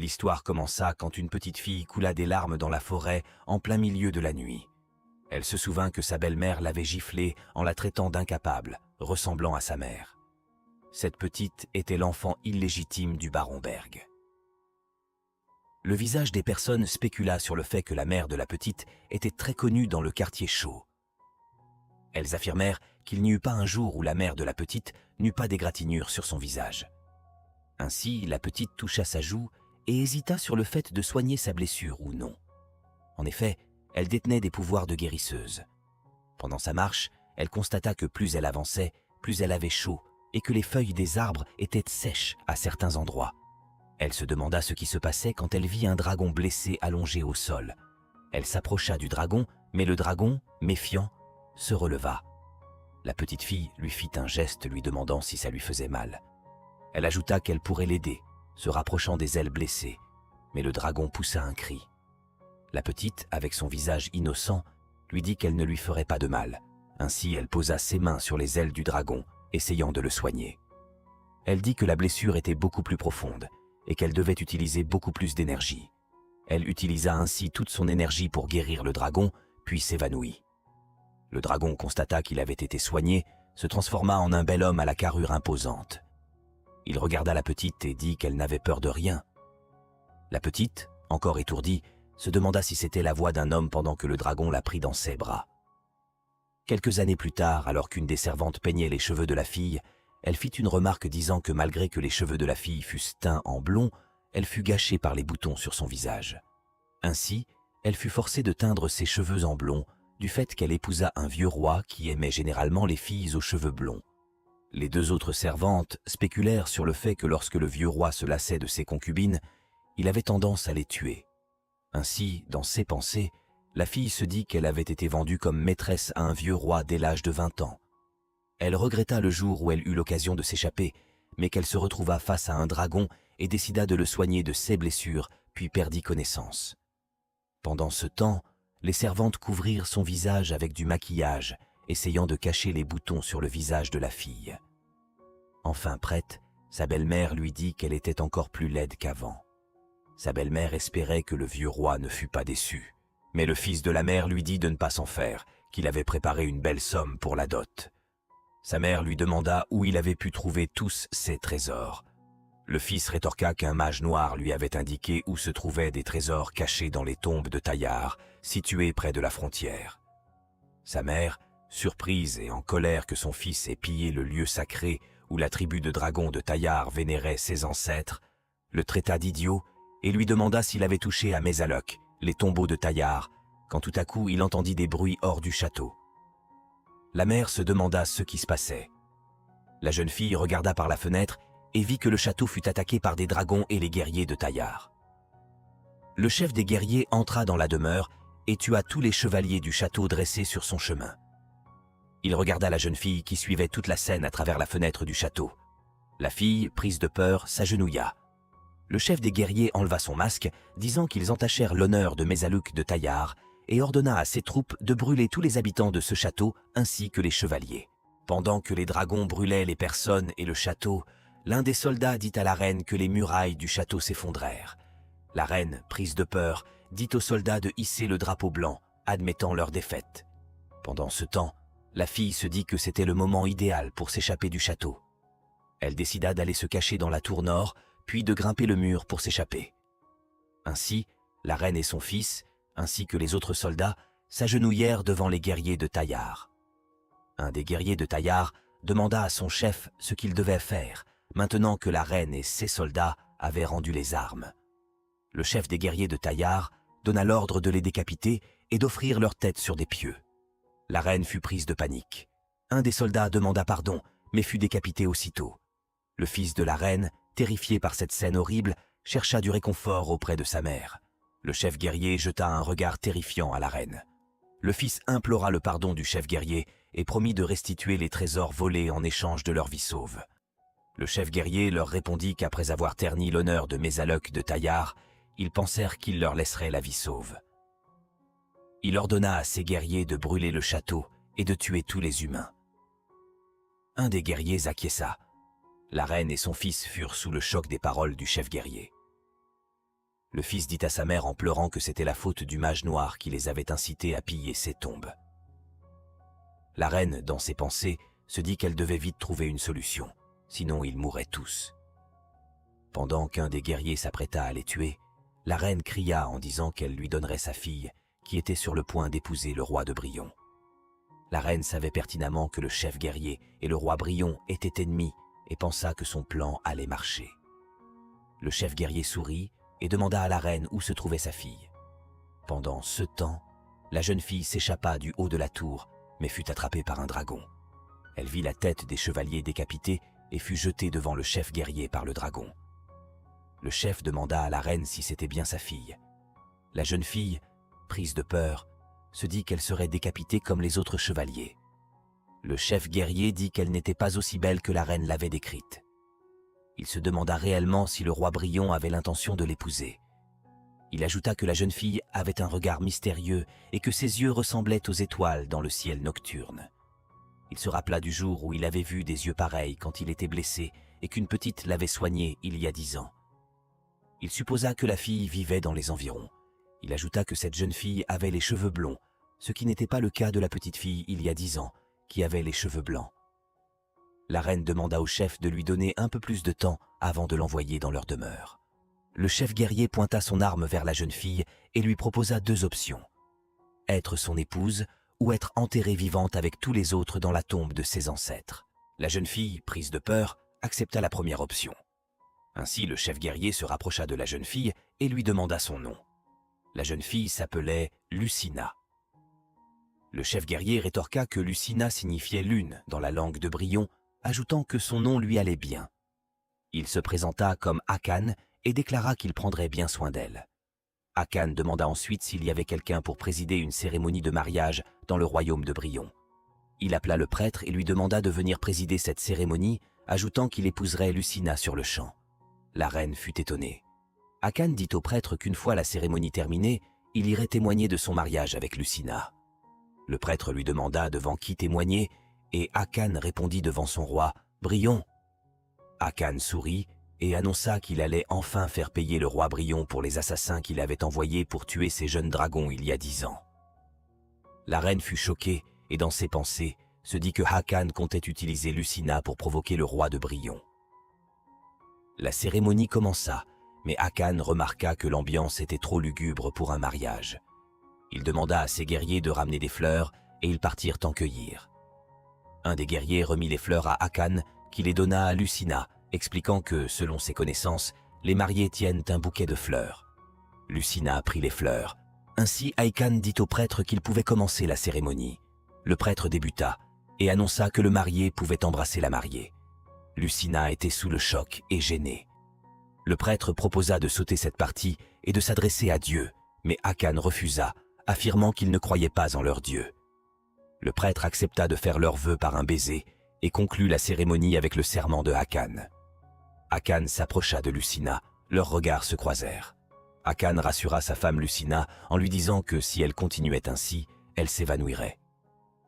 L'histoire commença quand une petite fille coula des larmes dans la forêt en plein milieu de la nuit. Elle se souvint que sa belle-mère l'avait giflée en la traitant d'incapable, ressemblant à sa mère. Cette petite était l'enfant illégitime du baron Berg. Le visage des personnes spécula sur le fait que la mère de la petite était très connue dans le quartier chaud. Elles affirmèrent qu'il n'y eut pas un jour où la mère de la petite n'eut pas d'égratignure sur son visage. Ainsi, la petite toucha sa joue et hésita sur le fait de soigner sa blessure ou non. En effet, elle détenait des pouvoirs de guérisseuse. Pendant sa marche, elle constata que plus elle avançait, plus elle avait chaud et que les feuilles des arbres étaient sèches à certains endroits. Elle se demanda ce qui se passait quand elle vit un dragon blessé allongé au sol. Elle s'approcha du dragon, mais le dragon, méfiant, se releva. La petite fille lui fit un geste lui demandant si ça lui faisait mal. Elle ajouta qu'elle pourrait l'aider, se rapprochant des ailes blessées, mais le dragon poussa un cri. La petite, avec son visage innocent, lui dit qu'elle ne lui ferait pas de mal. Ainsi, elle posa ses mains sur les ailes du dragon, essayant de le soigner. Elle dit que la blessure était beaucoup plus profonde et qu'elle devait utiliser beaucoup plus d'énergie. Elle utilisa ainsi toute son énergie pour guérir le dragon, puis s'évanouit. Le dragon constata qu'il avait été soigné, se transforma en un bel homme à la carrure imposante. Il regarda la petite et dit qu'elle n'avait peur de rien. La petite, encore étourdie, se demanda si c'était la voix d'un homme pendant que le dragon la prit dans ses bras. Quelques années plus tard, alors qu'une des servantes peignait les cheveux de la fille, elle fit une remarque disant que malgré que les cheveux de la fille fussent teints en blond, elle fut gâchée par les boutons sur son visage. Ainsi, elle fut forcée de teindre ses cheveux en blond, du fait qu'elle épousa un vieux roi qui aimait généralement les filles aux cheveux blonds. Les deux autres servantes spéculèrent sur le fait que lorsque le vieux roi se lassait de ses concubines, il avait tendance à les tuer. Ainsi, dans ses pensées, la fille se dit qu'elle avait été vendue comme maîtresse à un vieux roi dès l'âge de 20 ans. Elle regretta le jour où elle eut l'occasion de s'échapper, mais qu'elle se retrouva face à un dragon et décida de le soigner de ses blessures, puis perdit connaissance. Pendant ce temps, les servantes couvrirent son visage avec du maquillage, essayant de cacher les boutons sur le visage de la fille. Enfin prête, sa belle-mère lui dit qu'elle était encore plus laide qu'avant. Sa belle-mère espérait que le vieux roi ne fût pas déçu, mais le fils de la mère lui dit de ne pas s'en faire, qu'il avait préparé une belle somme pour la dot. Sa mère lui demanda où il avait pu trouver tous ces trésors. Le fils rétorqua qu'un mage noir lui avait indiqué où se trouvaient des trésors cachés dans les tombes de Taillard, situées près de la frontière. Sa mère, surprise et en colère que son fils ait pillé le lieu sacré où la tribu de dragons de Taillard vénérait ses ancêtres, le traita d'idiot et lui demanda s'il avait touché à Mézaloc, les tombeaux de Taillard, quand tout à coup il entendit des bruits hors du château. La mère se demanda ce qui se passait. La jeune fille regarda par la fenêtre et vit que le château fut attaqué par des dragons et les guerriers de Taillard. Le chef des guerriers entra dans la demeure et tua tous les chevaliers du château dressés sur son chemin. Il regarda la jeune fille qui suivait toute la scène à travers la fenêtre du château. La fille, prise de peur, s'agenouilla. Le chef des guerriers enleva son masque, disant qu'ils entachèrent l'honneur de Mézaloc de Taillard et ordonna à ses troupes de brûler tous les habitants de ce château ainsi que les chevaliers. Pendant que les dragons brûlaient les personnes et le château, l'un des soldats dit à la reine que les murailles du château s'effondrèrent. La reine, prise de peur, dit aux soldats de hisser le drapeau blanc, admettant leur défaite. Pendant ce temps, la fille se dit que c'était le moment idéal pour s'échapper du château. Elle décida d'aller se cacher dans la tour nord, puis de grimper le mur pour s'échapper. Ainsi, la reine et son fils, ainsi que les autres soldats, s'agenouillèrent devant les guerriers de Taillard. Un des guerriers de Taillard demanda à son chef ce qu'il devait faire, maintenant que la reine et ses soldats avaient rendu les armes. Le chef des guerriers de Taillard donna l'ordre de les décapiter et d'offrir leur tête sur des pieux. La reine fut prise de panique. Un des soldats demanda pardon, mais fut décapité aussitôt. Le fils de la reine, terrifié par cette scène horrible, chercha du réconfort auprès de sa mère. Le chef guerrier jeta un regard terrifiant à la reine. Le fils implora le pardon du chef guerrier et promit de restituer les trésors volés en échange de leur vie sauve. Le chef guerrier leur répondit qu'après avoir terni l'honneur de Mézaloc de Taillard, ils pensèrent qu'il leur laisserait la vie sauve. Il ordonna à ses guerriers de brûler le château et de tuer tous les humains. Un des guerriers acquiesça. La reine et son fils furent sous le choc des paroles du chef guerrier. Le fils dit à sa mère en pleurant que c'était la faute du mage noir qui les avait incités à piller ses tombes. La reine, dans ses pensées, se dit qu'elle devait vite trouver une solution, sinon ils mourraient tous. Pendant qu'un des guerriers s'apprêta à les tuer, la reine cria en disant qu'elle lui donnerait sa fille, qui était sur le point d'épouser le roi de Brillon. La reine savait pertinemment que le chef guerrier et le roi Brillon étaient ennemis et pensa que son plan allait marcher. Le chef guerrier sourit et demanda à la reine où se trouvait sa fille. Pendant ce temps, la jeune fille s'échappa du haut de la tour, mais fut attrapée par un dragon. Elle vit la tête des chevaliers décapités et fut jetée devant le chef guerrier par le dragon. Le chef demanda à la reine si c'était bien sa fille. La jeune fille, prise de peur, se dit qu'elle serait décapitée comme les autres chevaliers. Le chef guerrier dit qu'elle n'était pas aussi belle que la reine l'avait décrite. Il se demanda réellement si le roi Brillon avait l'intention de l'épouser. Il ajouta que la jeune fille avait un regard mystérieux et que ses yeux ressemblaient aux étoiles dans le ciel nocturne. Il se rappela du jour où il avait vu des yeux pareils quand il était blessé et qu'une petite l'avait soigné il y a 10 ans. Il supposa que la fille vivait dans les environs. Il ajouta que cette jeune fille avait les cheveux blonds, ce qui n'était pas le cas de la petite fille il y a 10 ans, qui avait les cheveux blancs. La reine demanda au chef de lui donner un peu plus de temps avant de l'envoyer dans leur demeure. Le chef guerrier pointa son arme vers la jeune fille et lui proposa 2 options. Être son épouse ou être enterrée vivante avec tous les autres dans la tombe de ses ancêtres. La jeune fille, prise de peur, accepta la première option. Ainsi, le chef guerrier se rapprocha de la jeune fille et lui demanda son nom. La jeune fille s'appelait Lucina. Le chef guerrier rétorqua que Lucina signifiait lune dans la langue de Brillon, ajoutant que son nom lui allait bien. Il se présenta comme Hakan et déclara qu'il prendrait bien soin d'elle. Hakan demanda ensuite s'il y avait quelqu'un pour présider une cérémonie de mariage dans le royaume de Brillon. Il appela le prêtre et lui demanda de venir présider cette cérémonie, ajoutant qu'il épouserait Lucina sur le champ. La reine fut étonnée. Hakan dit au prêtre qu'une fois la cérémonie terminée, il irait témoigner de son mariage avec Lucina. Le prêtre lui demanda devant qui témoigner, et Hakan répondit devant son roi, « Brillon ». Hakan sourit et annonça qu'il allait enfin faire payer le roi Brillon pour les assassins qu'il avait envoyés pour tuer ses jeunes dragons il y a 10 ans. La reine fut choquée et dans ses pensées se dit que Hakan comptait utiliser Lucina pour provoquer le roi de Brillon. La cérémonie commença, mais Hakan remarqua que l'ambiance était trop lugubre pour un mariage. Il demanda à ses guerriers de ramener des fleurs et ils partirent en cueillir. Un des guerriers remit les fleurs à Hakan qui les donna à Lucina, expliquant que, selon ses connaissances, les mariés tiennent un bouquet de fleurs. Lucina prit les fleurs. Ainsi, Hakan dit au prêtre qu'il pouvait commencer la cérémonie. Le prêtre débuta et annonça que le marié pouvait embrasser la mariée. Lucina était sous le choc et gênée. Le prêtre proposa de sauter cette partie et de s'adresser à Dieu, mais Hakan refusa, affirmant qu'il ne croyait pas en leur Dieu. Le prêtre accepta de faire leurs vœux par un baiser et conclut la cérémonie avec le serment de Hakan. Hakan s'approcha de Lucina, leurs regards se croisèrent. Hakan rassura sa femme Lucina en lui disant que si elle continuait ainsi, elle s'évanouirait.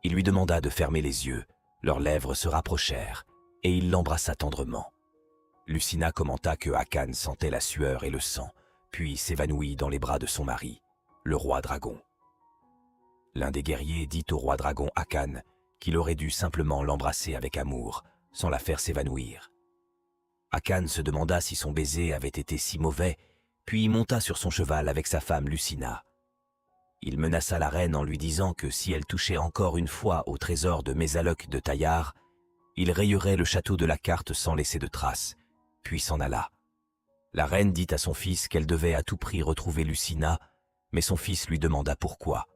Il lui demanda de fermer les yeux, leurs lèvres se rapprochèrent et il l'embrassa tendrement. Lucina commenta que Hakan sentait la sueur et le sang, puis s'évanouit dans les bras de son mari, le roi dragon. L'un des guerriers dit au roi dragon Hakan qu'il aurait dû simplement l'embrasser avec amour, sans la faire s'évanouir. Hakan se demanda si son baiser avait été si mauvais, puis monta sur son cheval avec sa femme Lucina. Il menaça la reine en lui disant que si elle touchait encore une fois au trésor de Mézaloc de Taillard, il rayerait le château de la carte sans laisser de traces, puis s'en alla. La reine dit à son fils qu'elle devait à tout prix retrouver Lucina, mais son fils lui demanda pourquoi.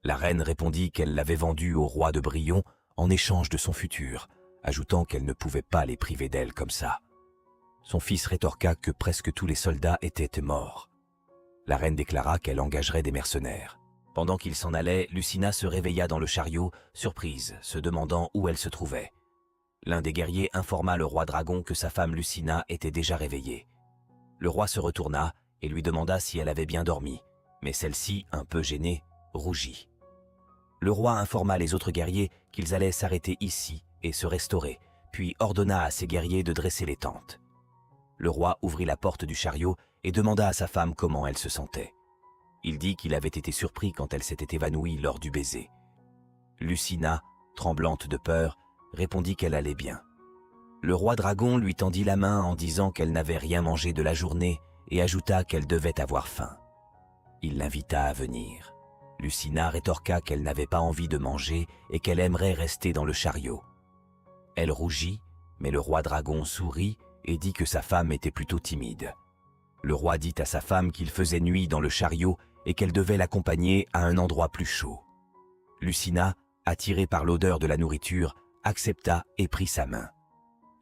La reine répondit qu'elle l'avait vendue au roi de Brillon en échange de son futur, ajoutant qu'elle ne pouvait pas les priver d'elle comme ça. Son fils rétorqua que presque tous les soldats étaient morts. La reine déclara qu'elle engagerait des mercenaires. Pendant qu'il s'en allait, Lucina se réveilla dans le chariot, surprise, se demandant où elle se trouvait. L'un des guerriers informa le roi dragon que sa femme Lucina était déjà réveillée. Le roi se retourna et lui demanda si elle avait bien dormi, mais celle-ci, un peu gênée, rougit. Le roi informa les autres guerriers qu'ils allaient s'arrêter ici et se restaurer, puis ordonna à ses guerriers de dresser les tentes. Le roi ouvrit la porte du chariot et demanda à sa femme comment elle se sentait. Il dit qu'il avait été surpris quand elle s'était évanouie lors du baiser. Lucina, tremblante de peur, répondit qu'elle allait bien. Le roi dragon lui tendit la main en disant qu'elle n'avait rien mangé de la journée et ajouta qu'elle devait avoir faim. Il l'invita à venir. Lucina rétorqua qu'elle n'avait pas envie de manger et qu'elle aimerait rester dans le chariot. Elle rougit, mais le roi dragon sourit et dit que sa femme était plutôt timide. Le roi dit à sa femme qu'il faisait nuit dans le chariot et qu'elle devait l'accompagner à un endroit plus chaud. Lucina, attirée par l'odeur de la nourriture, accepta et prit sa main.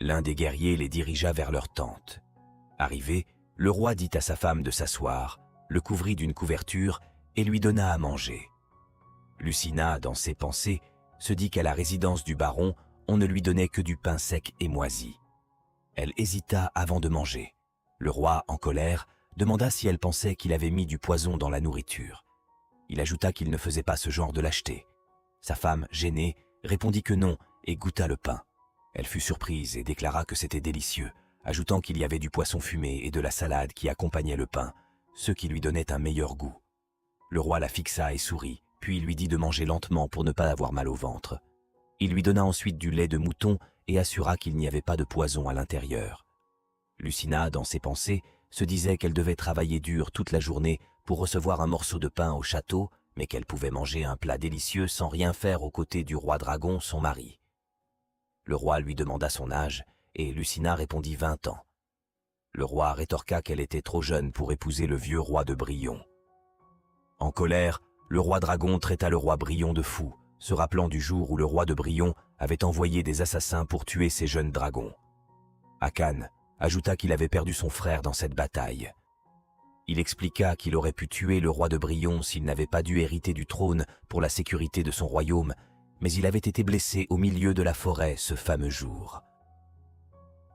L'un des guerriers les dirigea vers leur tente. Arrivé, le roi dit à sa femme de s'asseoir, le couvrit d'une couverture et lui donna à manger. Lucina, dans ses pensées, se dit qu'à la résidence du baron, on ne lui donnait que du pain sec et moisi. Elle hésita avant de manger. Le roi, en colère, demanda si elle pensait qu'il avait mis du poison dans la nourriture. Il ajouta qu'il ne faisait pas ce genre de lâcheté. Sa femme, gênée, répondit que non et goûta le pain. Elle fut surprise et déclara que c'était délicieux, ajoutant qu'il y avait du poisson fumé et de la salade qui accompagnaient le pain, ce qui lui donnait un meilleur goût. Le roi la fixa et sourit, puis lui dit de manger lentement pour ne pas avoir mal au ventre. Il lui donna ensuite du lait de mouton et assura qu'il n'y avait pas de poison à l'intérieur. Lucina, dans ses pensées, se disait qu'elle devait travailler dur toute la journée pour recevoir un morceau de pain au château, mais qu'elle pouvait manger un plat délicieux sans rien faire aux côtés du roi dragon, son mari. Le roi lui demanda son âge, et Lucina répondit 20 ans. Le roi rétorqua qu'elle était trop jeune pour épouser le vieux roi de Brillon. En colère, le roi dragon traita le roi Brillon de fou, se rappelant du jour où le roi de Brillon avait envoyé des assassins pour tuer ses jeunes dragons. Akan ajouta qu'il avait perdu son frère dans cette bataille. Il expliqua qu'il aurait pu tuer le roi de Brillon s'il n'avait pas dû hériter du trône pour la sécurité de son royaume, mais il avait été blessé au milieu de la forêt ce fameux jour.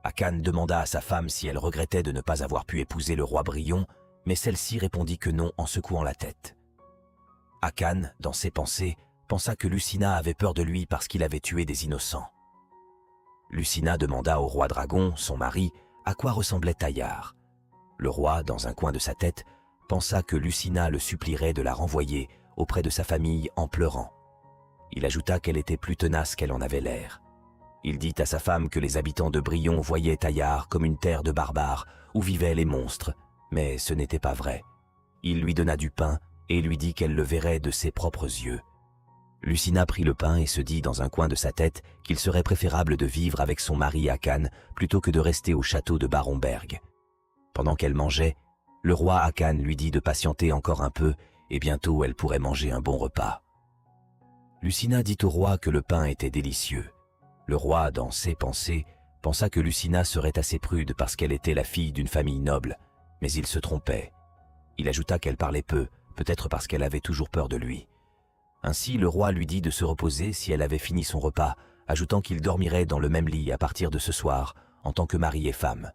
Akan demanda à sa femme si elle regrettait de ne pas avoir pu épouser le roi Brillon, mais celle-ci répondit que non en secouant la tête. Akan, dans ses pensées, pensa que Lucina avait peur de lui parce qu'il avait tué des innocents. Lucina demanda au roi dragon, son mari, à quoi ressemblait Taillard. Le roi, dans un coin de sa tête, pensa que Lucina le supplierait de la renvoyer auprès de sa famille en pleurant. Il ajouta qu'elle était plus tenace qu'elle en avait l'air. Il dit à sa femme que les habitants de Brillon voyaient Taillard comme une terre de barbares où vivaient les monstres, mais ce n'était pas vrai. Il lui donna du pain et lui dit qu'elle le verrait de ses propres yeux. Lucina prit le pain et se dit dans un coin de sa tête qu'il serait préférable de vivre avec son mari Akan plutôt que de rester au château de Baronberg. Pendant qu'elle mangeait, le roi Akan lui dit de patienter encore un peu et bientôt elle pourrait manger un bon repas. Lucina dit au roi que le pain était délicieux. Le roi, dans ses pensées, pensa que Lucina serait assez prude parce qu'elle était la fille d'une famille noble, mais il se trompait. Il ajouta qu'elle parlait peu, peut-être parce qu'elle avait toujours peur de lui. Ainsi, le roi lui dit de se reposer si elle avait fini son repas, ajoutant qu'il dormirait dans le même lit à partir de ce soir, en tant que mari et femme.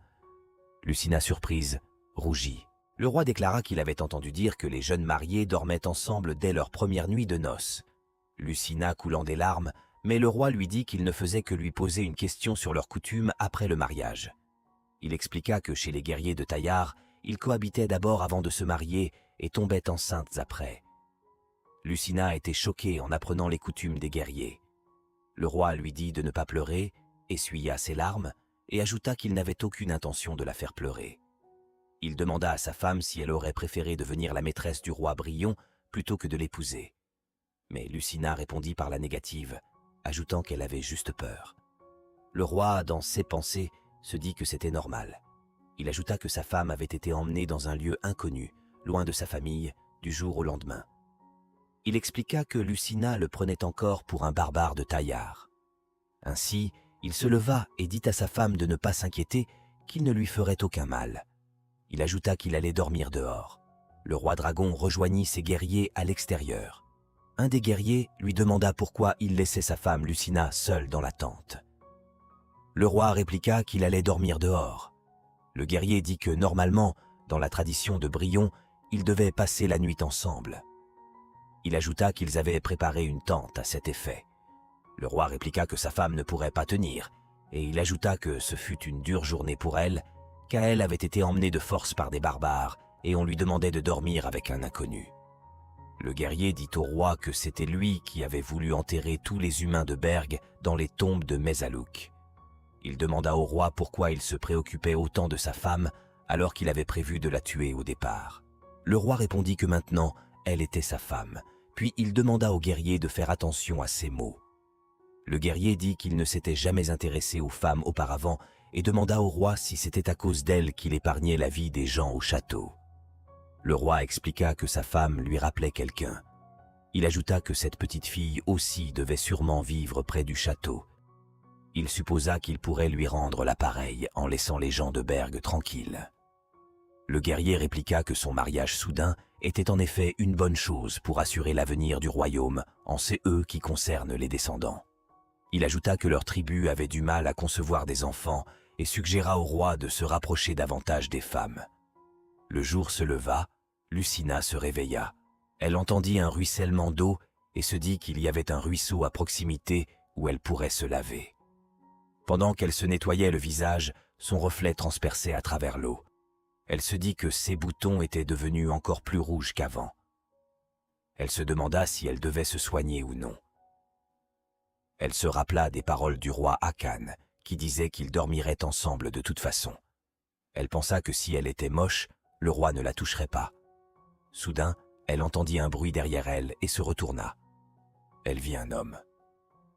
Lucina, surprise, rougit. Le roi déclara qu'il avait entendu dire que les jeunes mariés dormaient ensemble dès leur première nuit de noces. Lucina coulant des larmes, mais le roi lui dit qu'il ne faisait que lui poser une question sur leurs coutumes après le mariage. Il expliqua que chez les guerriers de Taillard, ils cohabitaient d'abord avant de se marier et tombaient enceintes après. Lucina était choquée en apprenant les coutumes des guerriers. Le roi lui dit de ne pas pleurer, essuya ses larmes et ajouta qu'il n'avait aucune intention de la faire pleurer. Il demanda à sa femme si elle aurait préféré devenir la maîtresse du roi Brillon plutôt que de l'épouser. Mais Lucina répondit par la négative, ajoutant qu'elle avait juste peur. Le roi, dans ses pensées, se dit que c'était normal. Il ajouta que sa femme avait été emmenée dans un lieu inconnu, loin de sa famille, du jour au lendemain. Il expliqua que Lucina le prenait encore pour un barbare de Taillard. Ainsi, il se leva et dit à sa femme de ne pas s'inquiéter, qu'il ne lui ferait aucun mal. Il ajouta qu'il allait dormir dehors. Le roi dragon rejoignit ses guerriers à l'extérieur. Un des guerriers lui demanda pourquoi il laissait sa femme Lucina seule dans la tente. Le roi répliqua qu'il allait dormir dehors. Le guerrier dit que normalement, dans la tradition de Brillon, ils devaient passer la nuit ensemble. Il ajouta qu'ils avaient préparé une tente à cet effet. Le roi répliqua que sa femme ne pourrait pas tenir, et il ajouta que ce fut une dure journée pour elle, Kael avait été emmené de force par des barbares et on lui demandait de dormir avec un inconnu. Le guerrier dit au roi que c'était lui qui avait voulu enterrer tous les humains de Berg dans les tombes de Mezaluk. Il demanda au roi pourquoi il se préoccupait autant de sa femme alors qu'il avait prévu de la tuer au départ. Le roi répondit que maintenant, elle était sa femme, puis il demanda au guerrier de faire attention à ses mots. Le guerrier dit qu'il ne s'était jamais intéressé aux femmes auparavant et demanda au roi si c'était à cause d'elle qu'il épargnait la vie des gens au château. Le roi expliqua que sa femme lui rappelait quelqu'un. Il ajouta que cette petite fille aussi devait sûrement vivre près du château. Il supposa qu'il pourrait lui rendre l'appareil en laissant les gens de Berg tranquilles. Le guerrier répliqua que son mariage soudain était en effet une bonne chose pour assurer l'avenir du royaume en ces qui concernent les descendants. Il ajouta que leur tribu avait du mal à concevoir des enfants et suggéra au roi de se rapprocher davantage des femmes. Le jour se leva, Lucina se réveilla. Elle entendit un ruissellement d'eau et se dit qu'il y avait un ruisseau à proximité où elle pourrait se laver. Pendant qu'elle se nettoyait le visage, son reflet transperçait à travers l'eau. Elle se dit que ses boutons étaient devenus encore plus rouges qu'avant. Elle se demanda si elle devait se soigner ou non. Elle se rappela des paroles du roi Akan, qui disait qu'ils dormiraient ensemble de toute façon. Elle pensa que si elle était moche, le roi ne la toucherait pas. Soudain, elle entendit un bruit derrière elle et se retourna. Elle vit un homme.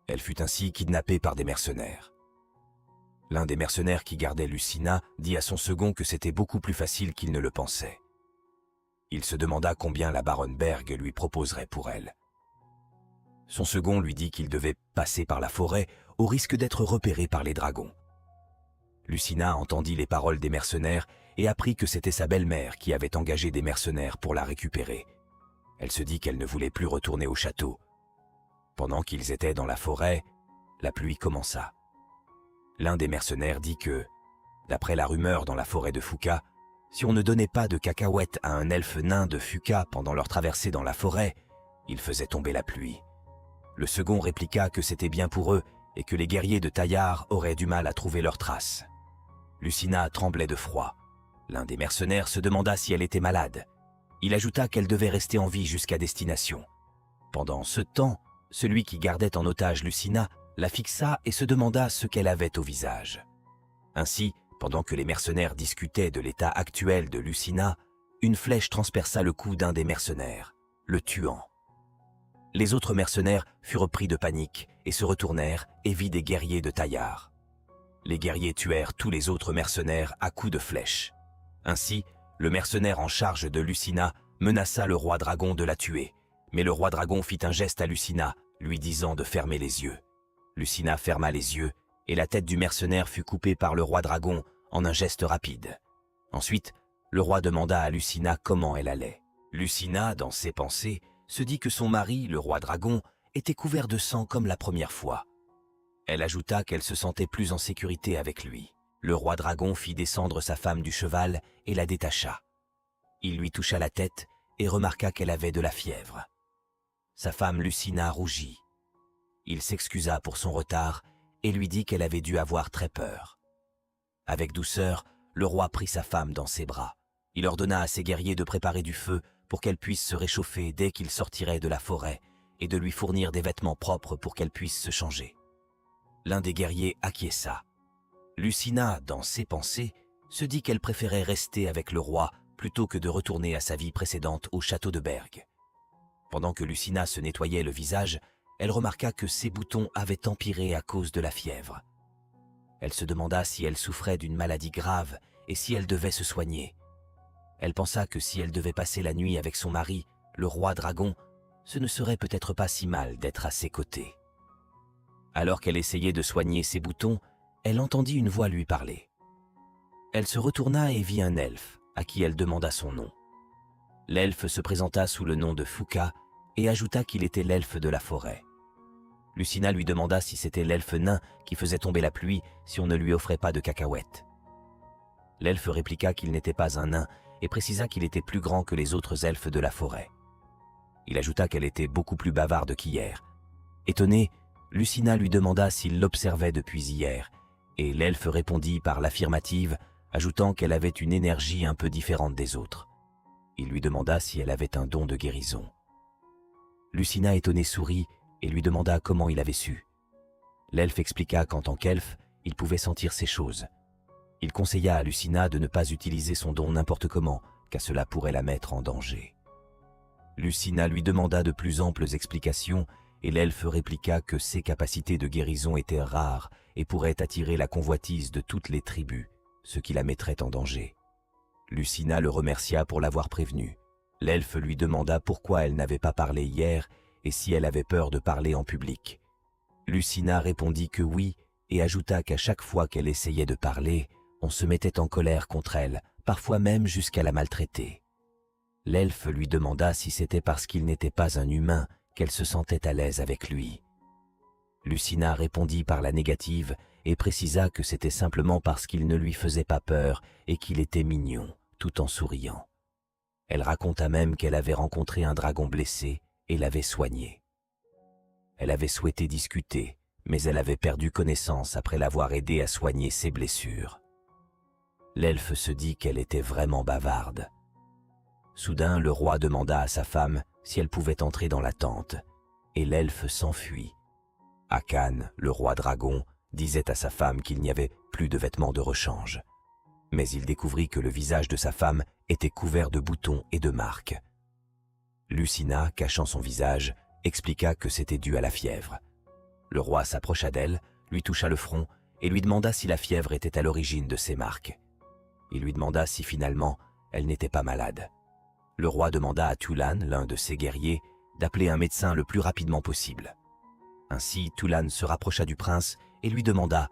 Elle fut ainsi kidnappée par des mercenaires. L'un des mercenaires qui gardait Lucina dit à son second que c'était beaucoup plus facile qu'il ne le pensait. Il se demanda combien la baronne Berg lui proposerait pour elle. Son second lui dit qu'il devait passer par la forêt au risque d'être repéré par les dragons. Lucina entendit les paroles des mercenaires et apprit que c'était sa belle-mère qui avait engagé des mercenaires pour la récupérer. Elle se dit qu'elle ne voulait plus retourner au château. Pendant qu'ils étaient dans la forêt, la pluie commença. L'un des mercenaires dit que, d'après la rumeur dans la forêt de Fuka, si on ne donnait pas de cacahuètes à un elfe nain de Fuka pendant leur traversée dans la forêt, il faisait tomber la pluie. Le second répliqua que c'était bien pour eux et que les guerriers de Taillard auraient du mal à trouver leurs traces. Lucina tremblait de froid. L'un des mercenaires se demanda si elle était malade. Il ajouta qu'elle devait rester en vie jusqu'à destination. Pendant ce temps, celui qui gardait en otage Lucina la fixa et se demanda ce qu'elle avait au visage. Ainsi, pendant que les mercenaires discutaient de l'état actuel de Lucina, une flèche transperça le cou d'un des mercenaires, le tuant. Les autres mercenaires furent pris de panique et se retournèrent et virent des guerriers de Taillard. Les guerriers tuèrent tous les autres mercenaires à coups de flèche. Ainsi, le mercenaire en charge de Lucina menaça le roi dragon de la tuer, mais le roi dragon fit un geste à Lucina, lui disant de fermer les yeux. Lucina ferma les yeux et la tête du mercenaire fut coupée par le roi dragon en un geste rapide. Ensuite, le roi demanda à Lucina comment elle allait. Lucina, dans ses pensées, se dit que son mari, le roi dragon, était couvert de sang comme la première fois. Elle ajouta qu'elle se sentait plus en sécurité avec lui. Le roi dragon fit descendre sa femme du cheval et la détacha. Il lui toucha la tête et remarqua qu'elle avait de la fièvre. Sa femme Lucina rougit. Il s'excusa pour son retard et lui dit qu'elle avait dû avoir très peur. Avec douceur, le roi prit sa femme dans ses bras. Il ordonna à ses guerriers de préparer du feu pour qu'elle puisse se réchauffer dès qu'il sortirait de la forêt et de lui fournir des vêtements propres pour qu'elle puisse se changer. L'un des guerriers acquiesça. Lucina, dans ses pensées, se dit qu'elle préférait rester avec le roi plutôt que de retourner à sa vie précédente au château de Berg. Pendant que Lucina se nettoyait le visage, elle remarqua que ses boutons avaient empiré à cause de la fièvre. Elle se demanda si elle souffrait d'une maladie grave et si elle devait se soigner. Elle pensa que si elle devait passer la nuit avec son mari, le roi dragon, ce ne serait peut-être pas si mal d'être à ses côtés. Alors qu'elle essayait de soigner ses boutons, elle entendit une voix lui parler. Elle se retourna et vit un elfe, à qui elle demanda son nom. L'elfe se présenta sous le nom de Fuka et ajouta qu'il était l'elfe de la forêt. Lucina lui demanda si c'était l'elfe nain qui faisait tomber la pluie si on ne lui offrait pas de cacahuètes. L'elfe répliqua qu'il n'était pas un nain et précisa qu'il était plus grand que les autres elfes de la forêt. Il ajouta qu'elle était beaucoup plus bavarde qu'hier. Étonnée, Lucina lui demanda s'il l'observait depuis hier, et l'elfe répondit par l'affirmative ajoutant qu'elle avait une énergie un peu différente des autres. Il lui demanda si elle avait un don de guérison. Lucina, étonnée, sourit et lui demanda comment il avait su. L'elfe expliqua qu'en tant qu'elfe, il pouvait sentir ces choses. Il conseilla à Lucina de ne pas utiliser son don n'importe comment, car cela pourrait la mettre en danger. Lucina lui demanda de plus amples explications et l'elfe répliqua que ses capacités de guérison étaient rares et pourraient attirer la convoitise de toutes les tribus, ce qui la mettrait en danger. Lucina le remercia pour l'avoir prévenu. L'elfe lui demanda pourquoi elle n'avait pas parlé hier et si elle avait peur de parler en public. Lucina répondit que oui et ajouta qu'à chaque fois qu'elle essayait de parler, on se mettait en colère contre elle, parfois même jusqu'à la maltraiter. L'elfe lui demanda si c'était parce qu'il n'était pas un humain qu'elle se sentait à l'aise avec lui. Lucina répondit par la négative et précisa que c'était simplement parce qu'il ne lui faisait pas peur et qu'il était mignon, tout en souriant. Elle raconta même qu'elle avait rencontré un dragon blessé et l'avait soigné. Elle avait souhaité discuter, mais elle avait perdu connaissance après l'avoir aidé à soigner ses blessures. L'elfe se dit qu'elle était vraiment bavarde. Soudain, le roi demanda à sa femme si elle pouvait entrer dans la tente, et l'elfe s'enfuit. Akan, le roi dragon, disait à sa femme qu'il n'y avait plus de vêtements de rechange. Mais il découvrit que le visage de sa femme était couvert de boutons et de marques. Lucina, cachant son visage, expliqua que c'était dû à la fièvre. Le roi s'approcha d'elle, lui toucha le front et lui demanda si la fièvre était à l'origine de ces marques. Il lui demanda si finalement elle n'était pas malade. Le roi demanda à Tulan, l'un de ses guerriers, d'appeler un médecin le plus rapidement possible. Ainsi, Tulan se rapprocha du prince et lui demanda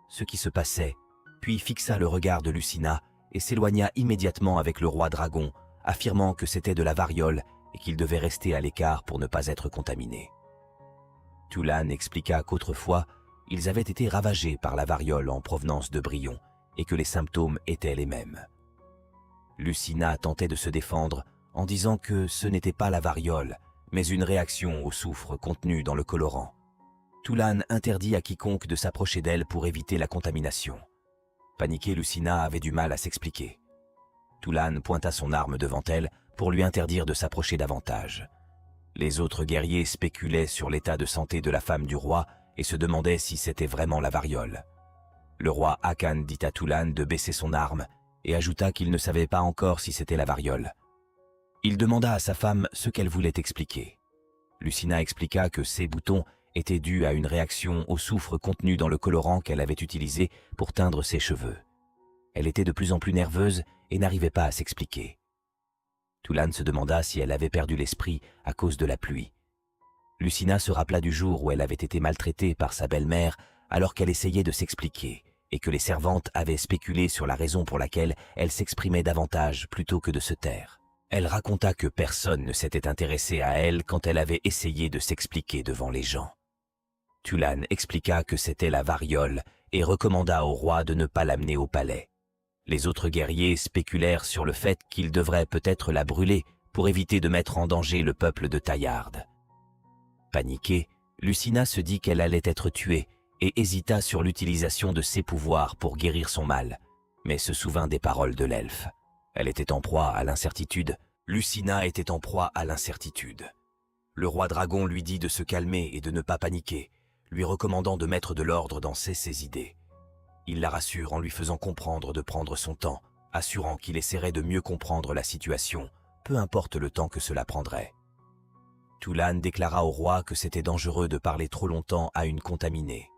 ce qui se passait, puis fixa le regard de Lucina et s'éloigna immédiatement avec le roi dragon, affirmant que c'était de la variole et qu'il devait rester à l'écart pour ne pas être contaminé. Tulan expliqua qu'autrefois, ils avaient été ravagés par la variole en provenance de Brion et que les symptômes étaient les mêmes. Lucina tentait de se défendre en disant que ce n'était pas la variole, mais une réaction au soufre contenu dans le colorant. Tulan interdit à quiconque de s'approcher d'elle pour éviter la contamination. Paniquée, Lucina avait du mal à s'expliquer. Tulan pointa son arme devant elle pour lui interdire de s'approcher davantage. Les autres guerriers spéculaient sur l'état de santé de la femme du roi et se demandaient si c'était vraiment la variole. Le roi Akan dit à Tulan de baisser son arme et ajouta qu'il ne savait pas encore si c'était la variole. Il demanda à sa femme ce qu'elle voulait expliquer. Lucina expliqua que ces boutons étaient dus à une réaction au soufre contenu dans le colorant qu'elle avait utilisé pour teindre ses cheveux. Elle était de plus en plus nerveuse et n'arrivait pas à s'expliquer. Tulan se demanda si elle avait perdu l'esprit à cause de la pluie. Lucina se rappela du jour où elle avait été maltraitée par sa belle-mère alors qu'elle essayait de s'expliquer et que les servantes avaient spéculé sur la raison pour laquelle elle s'exprimait davantage plutôt que de se taire. Elle raconta que personne ne s'était intéressé à elle quand elle avait essayé de s'expliquer devant les gens. Tulan expliqua que c'était la variole et recommanda au roi de ne pas l'amener au palais. Les autres guerriers spéculèrent sur le fait qu'il devrait peut-être la brûler pour éviter de mettre en danger le peuple de Taillard. Paniquée, Lucina se dit qu'elle allait être tuée et hésita sur l'utilisation de ses pouvoirs pour guérir son mal, mais se souvint des paroles de l'elfe. Elle était en proie à l'incertitude. Lucina était en proie à l'incertitude. Le roi dragon lui dit de se calmer et de ne pas paniquer, lui recommandant de mettre de l'ordre dans ses idées. Il la rassure en lui faisant comprendre de prendre son temps, assurant qu'il essaierait de mieux comprendre la situation, peu importe le temps que cela prendrait. Tulan déclara au roi que c'était dangereux de parler trop longtemps à une contaminée.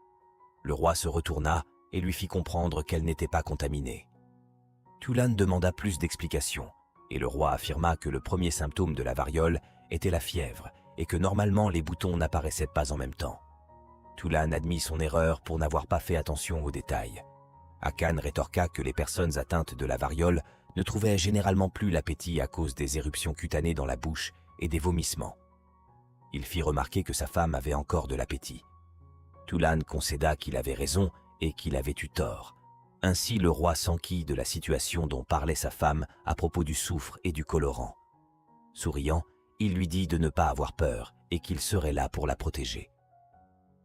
Le roi se retourna et lui fit comprendre qu'elle n'était pas contaminée. Tulan demanda plus d'explications, et le roi affirma que le premier symptôme de la variole était la fièvre et que normalement les boutons n'apparaissaient pas en même temps. Tulan admit son erreur pour n'avoir pas fait attention aux détails. Akan rétorqua que les personnes atteintes de la variole ne trouvaient généralement plus l'appétit à cause des éruptions cutanées dans la bouche et des vomissements. Il fit remarquer que sa femme avait encore de l'appétit. Tulan concéda qu'il avait raison et qu'il avait eu tort. Ainsi le roi s'enquit de la situation dont parlait sa femme à propos du soufre et du colorant. Souriant, il lui dit de ne pas avoir peur et qu'il serait là pour la protéger.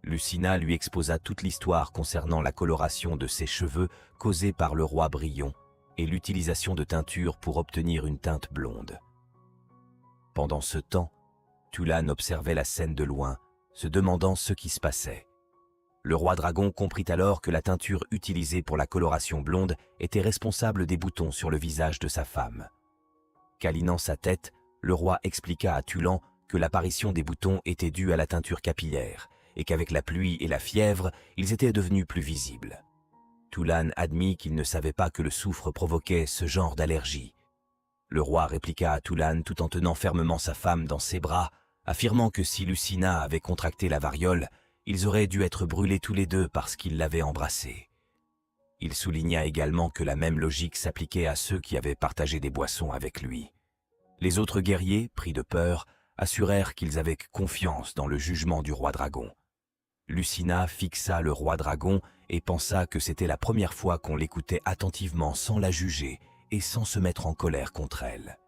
Lucina lui exposa toute l'histoire concernant la coloration de ses cheveux causée par le roi Brillon et l'utilisation de teintures pour obtenir une teinte blonde. Pendant ce temps, Tulane observait la scène de loin, se demandant ce qui se passait. Le roi dragon comprit alors que la teinture utilisée pour la coloration blonde était responsable des boutons sur le visage de sa femme. Câlinant sa tête, le roi expliqua à Tulan que l'apparition des boutons était due à la teinture capillaire et qu'avec la pluie et la fièvre, ils étaient devenus plus visibles. Tulane admit qu'il ne savait pas que le soufre provoquait ce genre d'allergie. Le roi répliqua à Tulane tout en tenant fermement sa femme dans ses bras, affirmant que si Lucina avait contracté la variole, ils auraient dû être brûlés tous les deux parce qu'il l'avait embrassée. Il souligna également que la même logique s'appliquait à ceux qui avaient partagé des boissons avec lui. Les autres guerriers, pris de peur, assurèrent qu'ils avaient confiance dans le jugement du roi dragon. Lucina fixa le roi dragon et pensa que c'était la première fois qu'on l'écoutait attentivement sans la juger et sans se mettre en colère contre elle.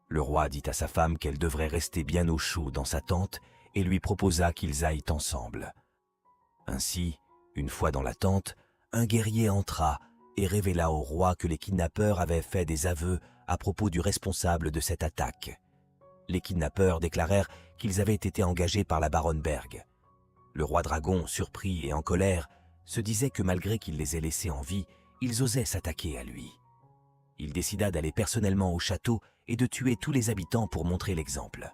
Le roi dit à sa femme qu'elle devrait rester bien au chaud dans sa tente et lui proposa qu'ils aillent ensemble. Ainsi, une fois dans la tente, un guerrier entra et révéla au roi que les kidnappeurs avaient fait des aveux à propos du responsable de cette attaque. Les kidnappeurs déclarèrent qu'ils avaient été engagés par la baronne Berg. Le roi dragon, surpris et en colère, se disait que malgré qu'il les ait laissés en vie, ils osaient s'attaquer à lui. Il décida d'aller personnellement au château et de tuer tous les habitants pour montrer l'exemple.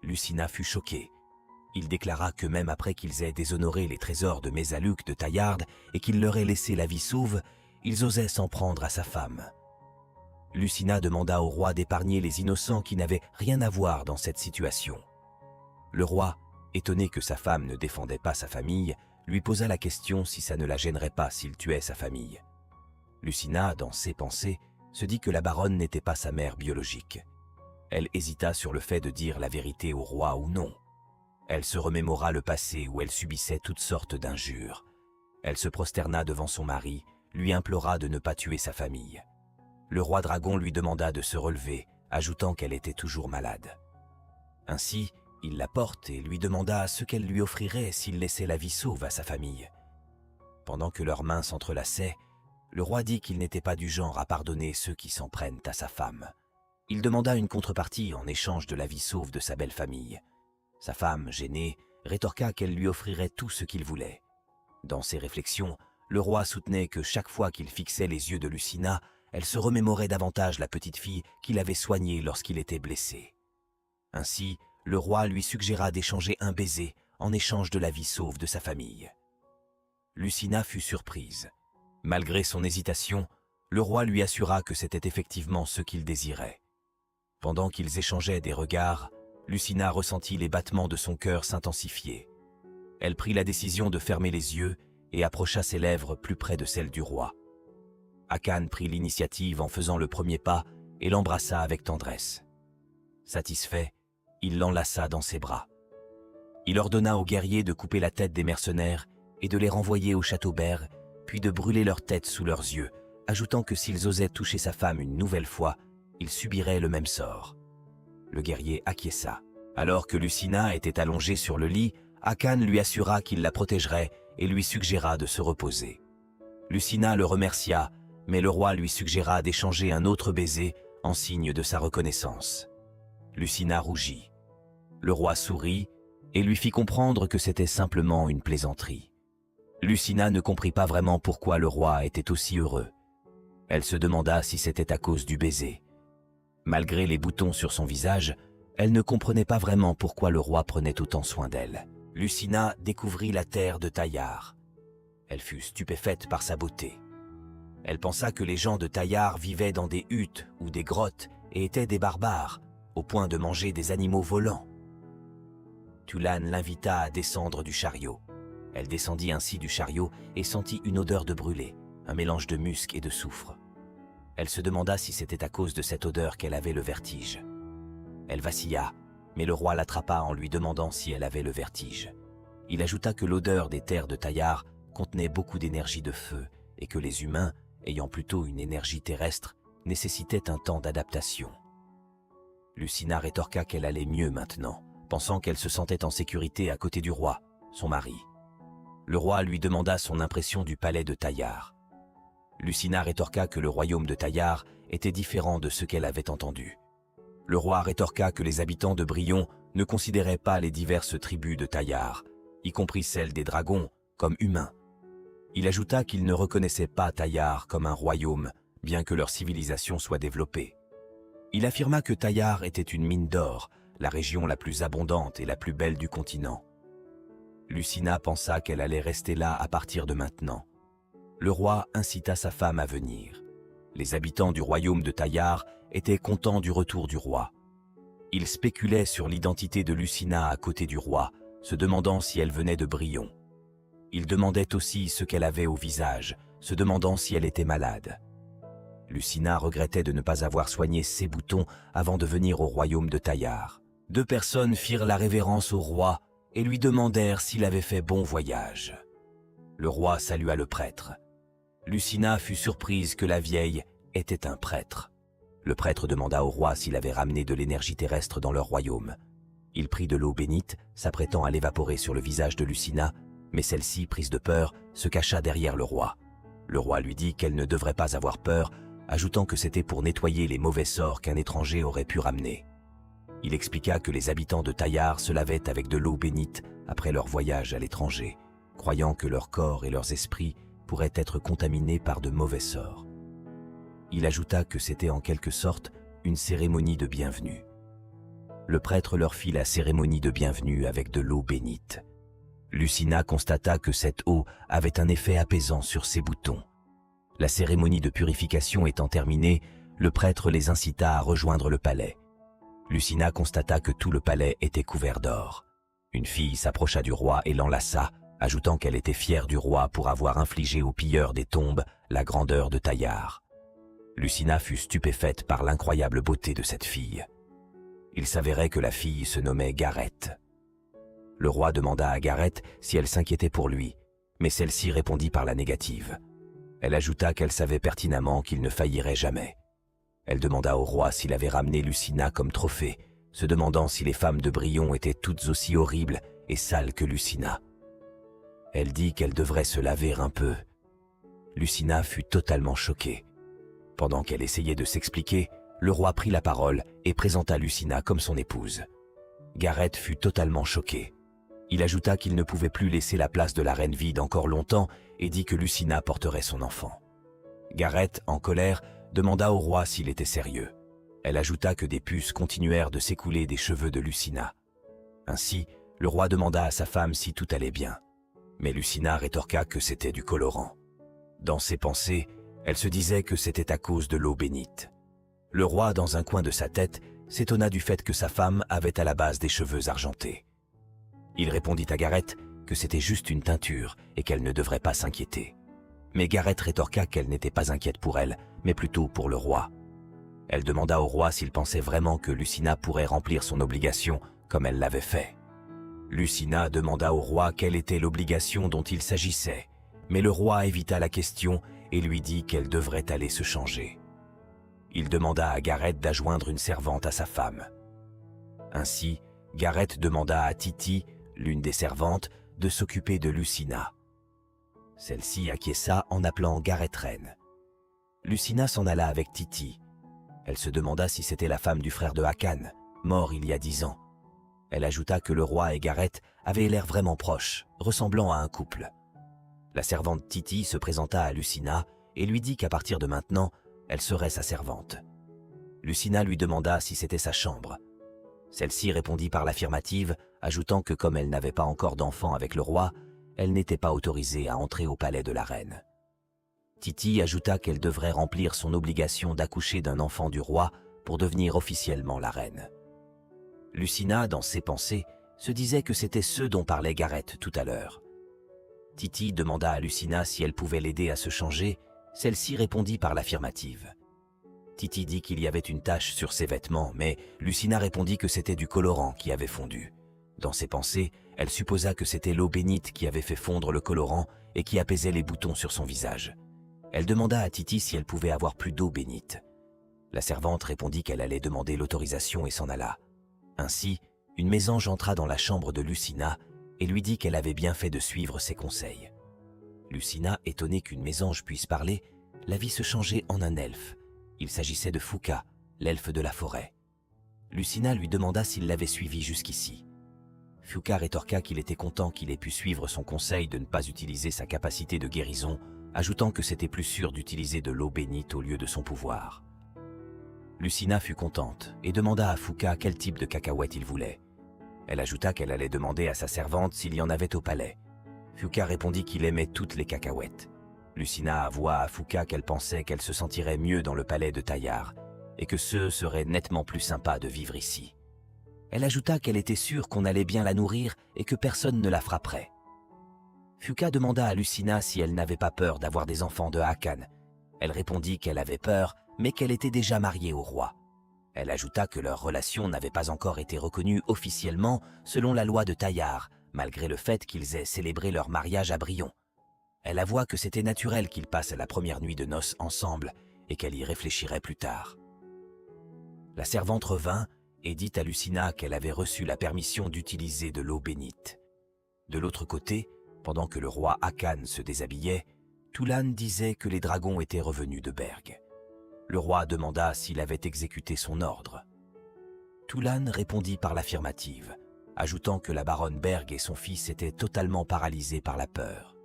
Lucina fut choquée. Il déclara que même après qu'ils aient déshonoré les trésors de Mésaluc de Taillarde et qu'il leur ait laissé la vie sauve, ils osaient s'en prendre à sa femme. Lucina demanda au roi d'épargner les innocents qui n'avaient rien à voir dans cette situation. Le roi, étonné que sa femme ne défendait pas sa famille, lui posa la question si ça ne la gênerait pas s'il tuait sa famille. Lucina, dans ses pensées, se dit que la baronne n'était pas sa mère biologique. Elle hésita sur le fait de dire la vérité au roi ou non. Elle se remémora le passé où elle subissait toutes sortes d'injures. Elle se prosterna devant son mari, lui implora de ne pas tuer sa famille. Le roi dragon lui demanda de se relever, ajoutant qu'elle était toujours malade. Ainsi, il la porte et lui demanda ce qu'elle lui offrirait s'il laissait la vie sauve à sa famille. Pendant que leurs mains s'entrelaçaient, le roi dit qu'il n'était pas du genre à pardonner ceux qui s'en prennent à sa femme. Il demanda une contrepartie en échange de la vie sauve de sa belle famille. Sa femme, gênée, rétorqua qu'elle lui offrirait tout ce qu'il voulait. Dans ses réflexions, le roi soutenait que chaque fois qu'il fixait les yeux de Lucina, elle se remémorait davantage la petite fille qu'il avait soignée lorsqu'il était blessé. Ainsi, le roi lui suggéra d'échanger un baiser en échange de la vie sauve de sa famille. Lucina fut surprise. Malgré son hésitation, le roi lui assura que c'était effectivement ce qu'il désirait. Pendant qu'ils échangeaient des regards, Lucina ressentit les battements de son cœur s'intensifier. Elle prit la décision de fermer les yeux et approcha ses lèvres plus près de celles du roi. Akan prit l'initiative en faisant le premier pas et l'embrassa avec tendresse. Satisfait, il l'enlaça dans ses bras. Il ordonna aux guerriers de couper la tête des mercenaires et de les renvoyer au château Berg, puis de brûler leurs têtes sous leurs yeux, ajoutant que s'ils osaient toucher sa femme une nouvelle fois, ils subiraient le même sort. Le guerrier acquiesça. Alors que Lucina était allongée sur le lit, Akan lui assura qu'il la protégerait et lui suggéra de se reposer. Lucina le remercia, mais le roi lui suggéra d'échanger un autre baiser en signe de sa reconnaissance. Lucina rougit. Le roi sourit et lui fit comprendre que c'était simplement une plaisanterie. Lucina ne comprit pas vraiment pourquoi le roi était aussi heureux. Elle se demanda si c'était à cause du baiser. Malgré les boutons sur son visage, elle ne comprenait pas vraiment pourquoi le roi prenait autant soin d'elle. Lucina découvrit la terre de Taillard. Elle fut stupéfaite par sa beauté. Elle pensa que les gens de Taillard vivaient dans des huttes ou des grottes et étaient des barbares, au point de manger des animaux volants. Tulane l'invita à descendre du chariot. Elle descendit ainsi du chariot et sentit une odeur de brûlé, un mélange de musc et de soufre. Elle se demanda si c'était à cause de cette odeur qu'elle avait le vertige. Elle vacilla, mais le roi l'attrapa en lui demandant si elle avait le vertige. Il ajouta que l'odeur des terres de Taillard contenait beaucoup d'énergie de feu et que les humains, ayant plutôt une énergie terrestre, nécessitaient un temps d'adaptation. Lucina rétorqua qu'elle allait mieux maintenant, pensant qu'elle se sentait en sécurité à côté du roi. son mari. Le roi lui demanda son impression du palais de Taillard. Lucina rétorqua que le royaume de Taillard était différent de ce qu'elle avait entendu. Le roi rétorqua que les habitants de Brillon ne considéraient pas les diverses tribus de Taillard, y compris celles des dragons, comme humains. Il ajouta qu'il ne reconnaissait pas Taillard comme un royaume, bien que leur civilisation soit développée. Il affirma que Taillard était une mine d'or, la région la plus abondante et la plus belle du continent. Lucina pensa qu'elle allait rester là à partir de maintenant. Le roi incita sa femme à venir. Les habitants du royaume de Taillard étaient contents du retour du roi. Ils spéculaient sur l'identité de Lucina à côté du roi, se demandant si elle venait de Brillon. Ils demandaient aussi ce qu'elle avait au visage, se demandant si elle était malade. Lucina regrettait de ne pas avoir soigné ses boutons avant de venir au royaume de Taillard. 2 personnes firent la révérence au roi et lui demandèrent s'il avait fait bon voyage. Le roi salua le prêtre. Lucina fut surprise que la vieille était un prêtre. Le prêtre demanda au roi s'il avait ramené de l'énergie terrestre dans leur royaume. Il prit de l'eau bénite, s'apprêtant à l'évaporer sur le visage de Lucina, mais celle-ci, prise de peur, se cacha derrière le roi. Le roi lui dit qu'elle ne devrait pas avoir peur, ajoutant que c'était pour nettoyer les mauvais sorts qu'un étranger aurait pu ramener. Il expliqua que les habitants de Taillard se lavaient avec de l'eau bénite après leur voyage à l'étranger, croyant que leur corps et leurs esprits pourraient être contaminés par de mauvais sorts. Il ajouta que c'était en quelque sorte une cérémonie de bienvenue. Le prêtre leur fit la cérémonie de bienvenue avec de l'eau bénite. Lucina constata que cette eau avait un effet apaisant sur ses boutons. La cérémonie de purification étant terminée, le prêtre les incita à rejoindre le palais. Lucina constata que tout le palais était couvert d'or. Une fille s'approcha du roi et l'enlaça, ajoutant qu'elle était fière du roi pour avoir infligé aux pilleurs des tombes la grandeur de Taillard. Lucina fut stupéfaite par l'incroyable beauté de cette fille. Il s'avérait que la fille se nommait Gareth. Le roi demanda à Gareth si elle s'inquiétait pour lui, mais celle-ci répondit par la négative. Elle ajouta qu'elle savait pertinemment qu'il ne faillirait jamais. Elle demanda au roi s'il avait ramené Lucina comme trophée, se demandant si les femmes de Brillon étaient toutes aussi horribles et sales que Lucina. Elle dit qu'elle devrait se laver un peu. Lucina fut totalement choquée. Pendant qu'elle essayait de s'expliquer, le roi prit la parole et présenta Lucina comme son épouse. Gareth fut totalement choqué. Il ajouta qu'il ne pouvait plus laisser la place de la reine vide encore longtemps et dit que Lucina porterait son enfant. Gareth, en colère, demanda au roi s'il était sérieux. Elle ajouta que des puces continuèrent de s'écouler des cheveux de Lucina. Ainsi, le roi demanda à sa femme si tout allait bien. Mais Lucina rétorqua que c'était du colorant. Dans ses pensées, elle se disait que c'était à cause de l'eau bénite. Le roi, dans un coin de sa tête, s'étonna du fait que sa femme avait à la base des cheveux argentés. Il répondit à Gareth que c'était juste une teinture et qu'elle ne devrait pas s'inquiéter. Mais Gareth rétorqua qu'elle n'était pas inquiète pour elle, mais plutôt pour le roi. Elle demanda au roi s'il pensait vraiment que Lucina pourrait remplir son obligation comme elle l'avait fait. Lucina demanda au roi quelle était l'obligation dont il s'agissait, mais le roi évita la question et lui dit qu'elle devrait aller se changer. Il demanda à Gareth d'adjoindre une servante à sa femme. Ainsi, Gareth demanda à Titi, l'une des servantes, de s'occuper de Lucina. Celle-ci acquiesça en appelant Gareth reine. Lucina s'en alla avec Titi. Elle se demanda si c'était la femme du frère de Hakan, mort il y a 10 ans. Elle ajouta que le roi et Gareth avaient l'air vraiment proches, ressemblant à un couple. La servante Titi se présenta à Lucina et lui dit qu'à partir de maintenant, elle serait sa servante. Lucina lui demanda si c'était sa chambre. Celle-ci répondit par l'affirmative, ajoutant que comme elle n'avait pas encore d'enfant avec le roi, elle n'était pas autorisée à entrer au palais de la reine. Titi ajouta qu'elle devrait remplir son obligation d'accoucher d'un enfant du roi pour devenir officiellement la reine. Lucina, dans ses pensées, se disait que c'était ce dont parlait Gareth tout à l'heure. Titi demanda à Lucina si elle pouvait l'aider à se changer. Celle-ci répondit par l'affirmative. Titi dit qu'il y avait une tache sur ses vêtements, mais Lucina répondit que c'était du colorant qui avait fondu. Dans ses pensées, elle supposa que c'était l'eau bénite qui avait fait fondre le colorant et qui apaisait les boutons sur son visage. Elle demanda à Titi si elle pouvait avoir plus d'eau bénite. La servante répondit qu'elle allait demander l'autorisation et s'en alla. Ainsi, une mésange entra dans la chambre de Lucina et lui dit qu'elle avait bien fait de suivre ses conseils. Lucina, étonnée qu'une mésange puisse parler, la vit se changer en un elfe. Il s'agissait de Fuka, l'elfe de la forêt. Lucina lui demanda s'il l'avait suivi jusqu'ici. Fuka rétorqua qu'il était content qu'il ait pu suivre son conseil de ne pas utiliser sa capacité de guérison, ajoutant que c'était plus sûr d'utiliser de l'eau bénite au lieu de son pouvoir. Lucina fut contente et demanda à Fuka quel type de cacahuètes il voulait. Elle ajouta qu'elle allait demander à sa servante s'il y en avait au palais. Fuka répondit qu'il aimait toutes les cacahuètes. Lucina avoua à Fuka qu'elle pensait qu'elle se sentirait mieux dans le palais de Taillard et que ce serait nettement plus sympa de vivre ici. Elle ajouta qu'elle était sûre qu'on allait bien la nourrir et que personne ne la frapperait. Fuka demanda à Lucina si elle n'avait pas peur d'avoir des enfants de Hakan. Elle répondit qu'elle avait peur, mais qu'elle était déjà mariée au roi. Elle ajouta que leur relation n'avait pas encore été reconnue officiellement selon la loi de Taillard, malgré le fait qu'ils aient célébré leur mariage à Brion. Elle avoua que c'était naturel qu'ils passent la première nuit de noces ensemble et qu'elle y réfléchirait plus tard. La servante revint et dit à Lucina qu'elle avait reçu la permission d'utiliser de l'eau bénite. De l'autre côté, pendant que le roi Hakan se déshabillait, Tulan disait que les dragons étaient revenus de Berg. Le roi demanda s'il avait exécuté son ordre. Tulan répondit par l'affirmative, ajoutant que la baronne Berg et son fils étaient totalement paralysés par la peur.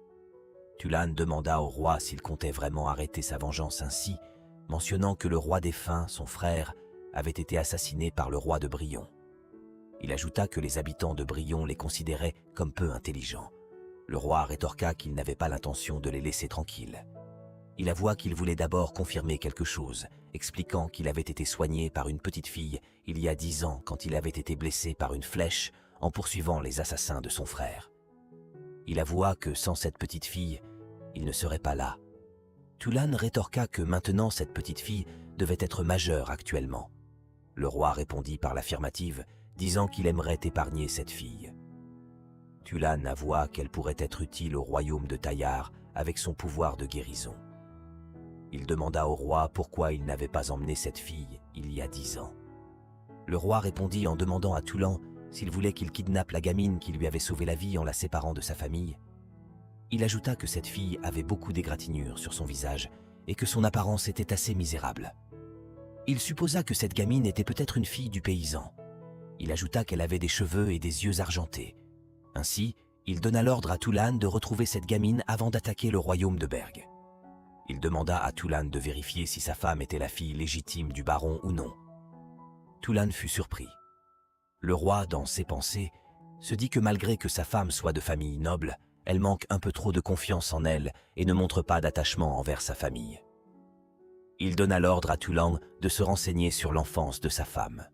Tulan demanda au roi s'il comptait vraiment arrêter sa vengeance ainsi, mentionnant que le roi défunt, son frère, avait été assassiné par le roi de Brion. Il ajouta que les habitants de Brion les considéraient comme peu intelligents. Le roi rétorqua qu'il n'avait pas l'intention de les laisser tranquilles. Il avoua qu'il voulait d'abord confirmer quelque chose, expliquant qu'il avait été soigné par une petite fille il y a 10 ans quand il avait été blessé par une flèche en poursuivant les assassins de son frère. Il avoua que sans cette petite fille, il ne serait pas là. Tulan rétorqua que maintenant cette petite fille devait être majeure actuellement. Le roi répondit par l'affirmative, disant qu'il aimerait épargner cette fille. Tulan avoua qu'elle pourrait être utile au royaume de Taillard avec son pouvoir de guérison. Il demanda au roi pourquoi il n'avait pas emmené cette fille il y a 10 ans. Le roi répondit en demandant à Tulan s'il voulait qu'il kidnappe la gamine qui lui avait sauvé la vie en la séparant de sa famille. Il ajouta que cette fille avait beaucoup d'égratignures sur son visage et que son apparence était assez misérable. Il supposa que cette gamine était peut-être une fille du paysan. Il ajouta qu'elle avait des cheveux et des yeux argentés. Ainsi, il donna l'ordre à Tulan de retrouver cette gamine avant d'attaquer le royaume de Berg. Il demanda à Tulan de vérifier si sa femme était la fille légitime du baron ou non. Tulan fut surpris. Le roi, dans ses pensées, se dit que malgré que sa femme soit de famille noble, elle manque un peu trop de confiance en elle et ne montre pas d'attachement envers sa famille. Il donna l'ordre à Tulan de se renseigner sur l'enfance de sa femme.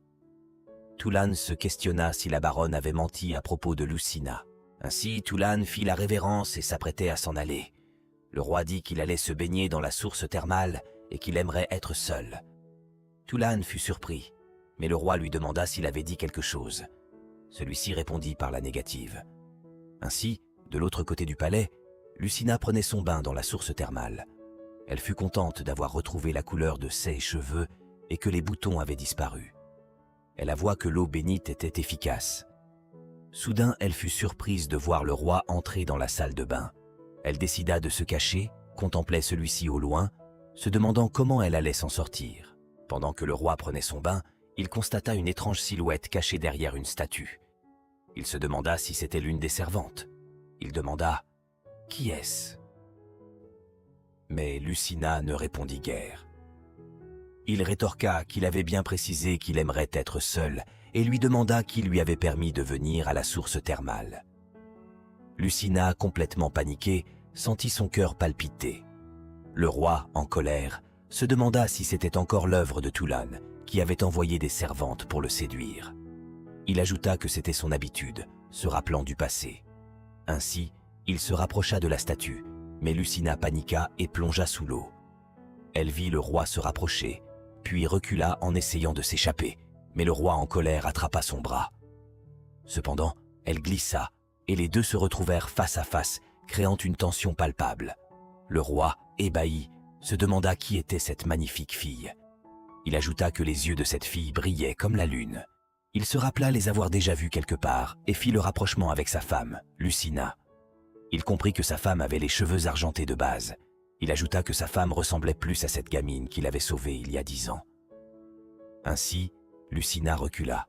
Tulan se questionna si la baronne avait menti à propos de Lucina. Ainsi, Tulan fit la révérence et s'apprêtait à s'en aller. Le roi dit qu'il allait se baigner dans la source thermale et qu'il aimerait être seul. Tulan fut surpris, mais le roi lui demanda s'il avait dit quelque chose. Celui-ci répondit par la négative. Ainsi, de l'autre côté du palais, Lucina prenait son bain dans la source thermale. Elle fut contente d'avoir retrouvé la couleur de ses cheveux et que les boutons avaient disparu. Elle avoua que l'eau bénite était efficace. Soudain, elle fut surprise de voir le roi entrer dans la salle de bain. Elle décida de se cacher, contemplait celui-ci au loin, se demandant comment elle allait s'en sortir. Pendant que le roi prenait son bain, il constata une étrange silhouette cachée derrière une statue. Il se demanda si c'était l'une des servantes. Il demanda « Qui est-ce » Mais Lucina ne répondit guère. Il rétorqua qu'il avait bien précisé qu'il aimerait être seul et lui demanda qui lui avait permis de venir à la source thermale. Lucina, complètement paniquée, sentit son cœur palpiter. Le roi, en colère, se demanda si c'était encore l'œuvre de Tulan, qui avait envoyé des servantes pour le séduire. Il ajouta que c'était son habitude, se rappelant du passé. Ainsi, il se rapprocha de la statue, mais Lucina paniqua et plongea sous l'eau. Elle vit le roi se rapprocher, puis recula en essayant de s'échapper, mais le roi en colère attrapa son bras. Cependant, elle glissa, et les deux se retrouvèrent face à face, créant une tension palpable. Le roi, ébahi, se demanda qui était cette magnifique fille. Il ajouta que les yeux de cette fille brillaient comme la lune. Il se rappela les avoir déjà vus quelque part et fit le rapprochement avec sa femme, Lucina. Il comprit que sa femme avait les cheveux argentés de base. Il ajouta que sa femme ressemblait plus à cette gamine qu'il avait sauvée il y a 10 ans. Ainsi, Lucina recula.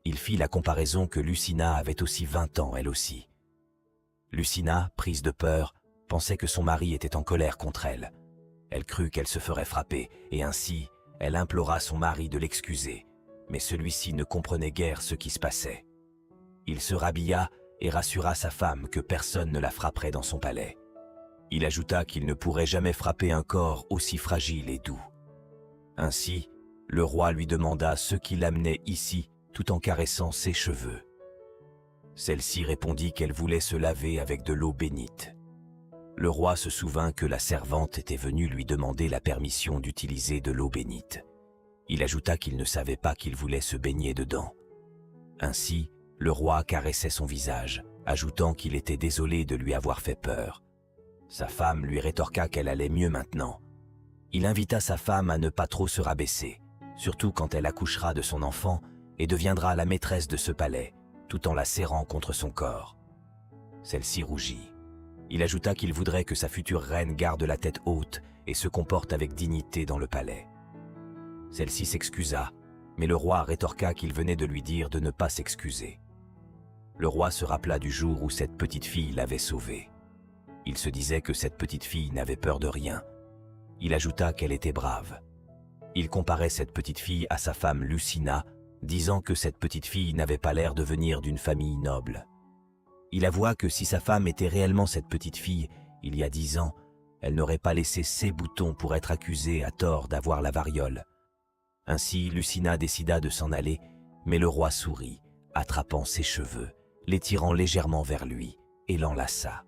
Il fit la comparaison que Lucina avait aussi 20 ans, elle aussi. Lucina, prise de peur, pensait que son mari était en colère contre elle. Elle crut qu'elle se ferait frapper, et ainsi, elle implora son mari de l'excuser. Mais celui-ci ne comprenait guère ce qui se passait. Il se rhabilla et rassura sa femme que personne ne la frapperait dans son palais. Il ajouta qu'il ne pourrait jamais frapper un corps aussi fragile et doux. Ainsi, le roi lui demanda ce qui l'amenait ici, tout en caressant ses cheveux. Celle-ci répondit qu'elle voulait se laver avec de l'eau bénite. Le roi se souvint que la servante était venue lui demander la permission d'utiliser de l'eau bénite. Il ajouta qu'il ne savait pas qu'il voulait se baigner dedans. Ainsi, le roi caressait son visage, ajoutant qu'il était désolé de lui avoir fait peur. Sa femme lui rétorqua qu'elle allait mieux maintenant. Il invita sa femme à ne pas trop se rabaisser, surtout quand elle accouchera de son enfant et deviendra la maîtresse de ce palais, tout en la serrant contre son corps. Celle-ci rougit. Il ajouta qu'il voudrait que sa future reine garde la tête haute et se comporte avec dignité dans le palais. Celle-ci s'excusa, mais le roi rétorqua qu'il venait de lui dire de ne pas s'excuser. Le roi se rappela du jour où cette petite fille l'avait sauvée. Il se disait que cette petite fille n'avait peur de rien. Il ajouta qu'elle était brave. Il comparait cette petite fille à sa femme Lucina, disant que cette petite fille n'avait pas l'air de venir d'une famille noble. Il avoua que si sa femme était réellement cette petite fille, il y a 10 ans, elle n'aurait pas laissé ses boutons pour être accusée à tort d'avoir la variole. Ainsi, Lucina décida de s'en aller, mais le roi sourit, attrapant ses cheveux, les tirant légèrement vers lui, et l'enlaça.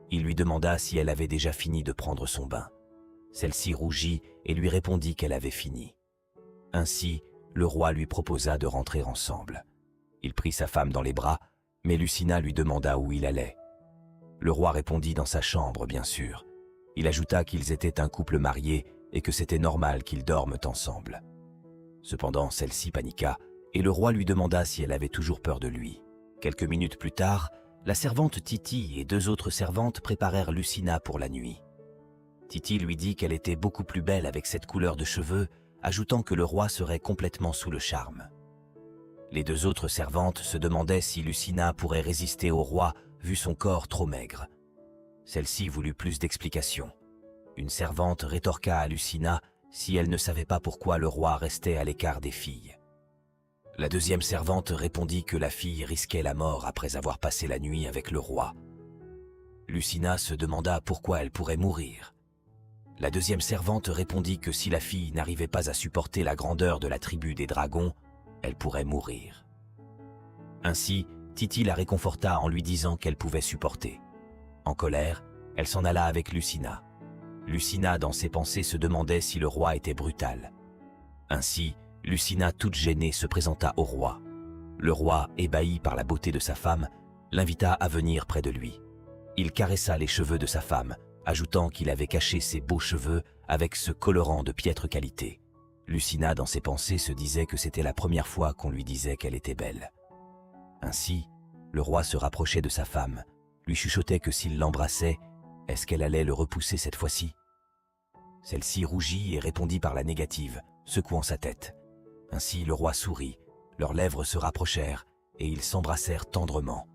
Il lui demanda si elle avait déjà fini de prendre son bain. Celle-ci rougit et lui répondit qu'elle avait fini. Ainsi, le roi lui proposa de rentrer ensemble. Il prit sa femme dans les bras, mais Lucina lui demanda où il allait. Le roi répondit dans sa chambre, bien sûr. Il ajouta qu'ils étaient un couple marié et que c'était normal qu'ils dorment ensemble. Cependant, celle-ci paniqua, et le roi lui demanda si elle avait toujours peur de lui. Quelques minutes plus tard, la servante Titi et 2 autres servantes préparèrent Lucina pour la nuit. Titi lui dit qu'elle était beaucoup plus belle avec cette couleur de cheveux, ajoutant que le roi serait complètement sous le charme. Les 2 autres servantes se demandaient si Lucina pourrait résister au roi vu son corps trop maigre. Celle-ci voulut plus d'explications. Une servante rétorqua à Lucina si elle ne savait pas pourquoi le roi restait à l'écart des filles. La 2e servante répondit que la fille risquait la mort après avoir passé la nuit avec le roi. Lucina se demanda pourquoi elle pourrait mourir. La 2e servante répondit que si la fille n'arrivait pas à supporter la grandeur de la tribu des dragons, elle pourrait mourir. Ainsi, Titi la réconforta en lui disant qu'elle pouvait supporter. En colère, elle s'en alla avec Lucina. Lucina, dans ses pensées, se demandait si le roi était brutal. Ainsi, Lucina, toute gênée, se présenta au roi. Le roi, ébahi par la beauté de sa femme, l'invita à venir près de lui. Il caressa les cheveux de sa femme, ajoutant qu'il avait caché ses beaux cheveux avec ce colorant de piètre qualité. Lucina, dans ses pensées, se disait que c'était la première fois qu'on lui disait qu'elle était belle. Ainsi, le roi se rapprochait de sa femme, lui chuchotait que s'il l'embrassait, est-ce qu'elle allait le repousser cette fois-ci? Celle-ci rougit et répondit par la négative, secouant sa tête. Ainsi le roi sourit, leurs lèvres se rapprochèrent et ils s'embrassèrent tendrement.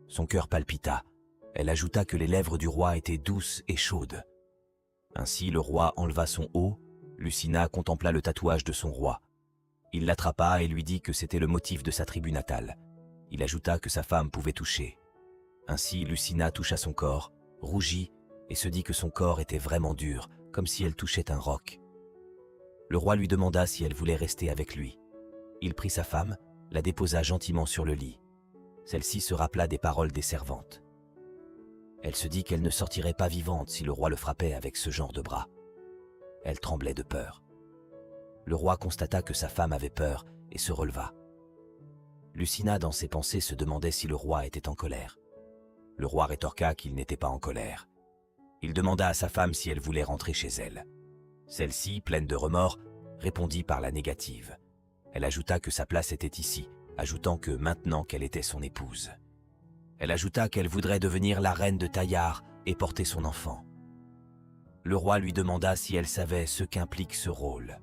Son cœur palpita. Elle ajouta que les lèvres du roi étaient douces et chaudes. Ainsi le roi enleva son haut. Lucina contempla le tatouage de son roi. Il l'attrapa et lui dit que c'était le motif de sa tribu natale. Il ajouta que sa femme pouvait toucher. Ainsi Lucina toucha son corps, rougit et se dit que son corps était vraiment dur, comme si elle touchait un roc. Le roi lui demanda si elle voulait rester avec lui. Il prit sa femme, la déposa gentiment sur le lit. Celle-ci se rappela des paroles des servantes. Elle se dit qu'elle ne sortirait pas vivante si le roi le frappait avec ce genre de bras. Elle tremblait de peur. Le roi constata que sa femme avait peur et se releva. Lucina, dans ses pensées, se demandait si le roi était en colère. Le roi rétorqua qu'il n'était pas en colère. Il demanda à sa femme si elle voulait rentrer chez elle. Celle-ci, pleine de remords, répondit par la négative. Elle ajouta que sa place était ici, ajoutant que maintenant qu'elle était son épouse. Elle ajouta qu'elle voudrait devenir la reine de Taïar et porter son enfant. Le roi lui demanda si elle savait ce qu'implique ce rôle.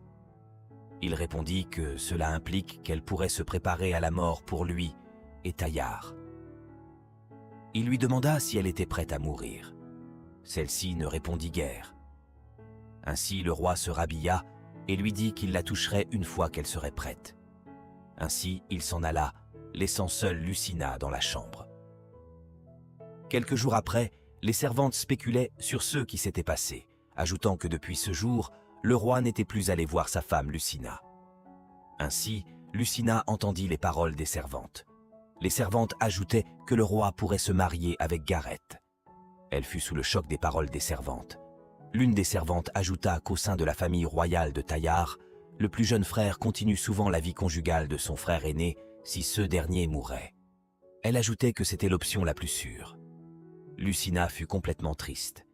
Il répondit que cela implique qu'elle pourrait se préparer à la mort pour lui et Taïar. Il lui demanda si elle était prête à mourir. Celle-ci ne répondit guère. Ainsi le roi se rhabilla et lui dit qu'il la toucherait une fois qu'elle serait prête. Ainsi il s'en alla, laissant seule Lucina dans la chambre. Quelques jours après, les servantes spéculaient sur ce qui s'était passé, ajoutant que depuis ce jour, le roi n'était plus allé voir sa femme Lucina. Ainsi, Lucina entendit les paroles des servantes. Les servantes ajoutaient que le roi pourrait se marier avec Gareth. Elle fut sous le choc des paroles des servantes. L'une des servantes ajouta qu'au sein de la famille royale de Taïar, le plus jeune frère continue souvent la vie conjugale de son frère aîné si ce dernier mourait. Elle ajoutait que c'était l'option la plus sûre. Lucina fut complètement triste.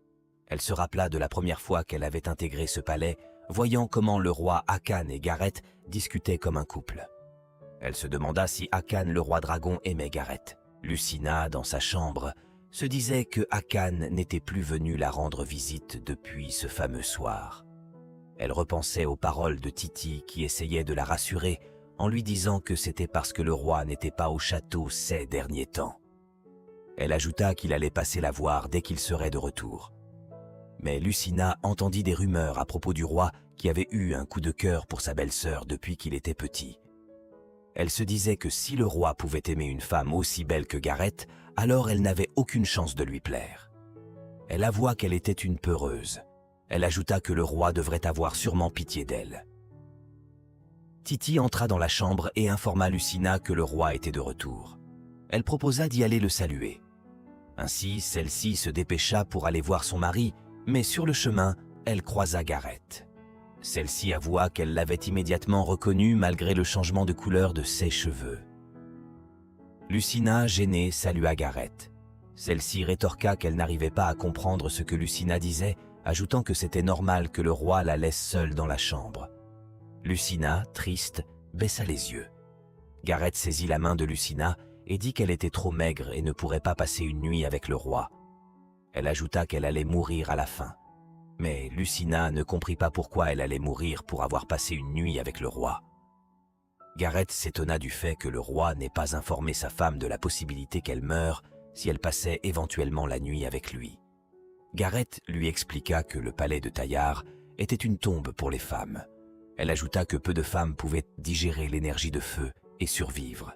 Elle se rappela de la première fois qu'elle avait intégré ce palais, voyant comment le roi Akan et Gareth discutaient comme un couple. Elle se demanda si Akan, le roi dragon, aimait Gareth. Lucina, dans sa chambre, se disait que Akan n'était plus venu la rendre visite depuis ce fameux soir. Elle repensait aux paroles de Titi qui essayait de la rassurer en lui disant que c'était parce que le roi n'était pas au château ces derniers temps. Elle ajouta qu'il allait passer la voir dès qu'il serait de retour. Mais Lucina entendit des rumeurs à propos du roi qui avait eu un coup de cœur pour sa belle-sœur depuis qu'il était petit. Elle se disait que si le roi pouvait aimer une femme aussi belle que Gareth, alors elle n'avait aucune chance de lui plaire. Elle avoua qu'elle était une peureuse. Elle ajouta que le roi devrait avoir sûrement pitié d'elle. Titi entra dans la chambre et informa Lucina que le roi était de retour. Elle proposa d'y aller le saluer. Ainsi, celle-ci se dépêcha pour aller voir son mari, mais sur le chemin, elle croisa Gareth. Celle-ci avoua qu'elle l'avait immédiatement reconnu malgré le changement de couleur de ses cheveux. Lucina, gênée, salua Gareth. Celle-ci rétorqua qu'elle n'arrivait pas à comprendre ce que Lucina disait, ajoutant que c'était normal que le roi la laisse seule dans la chambre. Lucina, triste, baissa les yeux. Gareth saisit la main de Lucina et dit qu'elle était trop maigre et ne pourrait pas passer une nuit avec le roi. Elle ajouta qu'elle allait mourir à la fin. Mais Lucina ne comprit pas pourquoi elle allait mourir pour avoir passé une nuit avec le roi. Gareth s'étonna du fait que le roi n'ait pas informé sa femme de la possibilité qu'elle meure si elle passait éventuellement la nuit avec lui. Gareth lui expliqua que le palais de Taïar était une tombe pour les femmes. Elle ajouta que peu de femmes pouvaient digérer l'énergie de feu et survivre.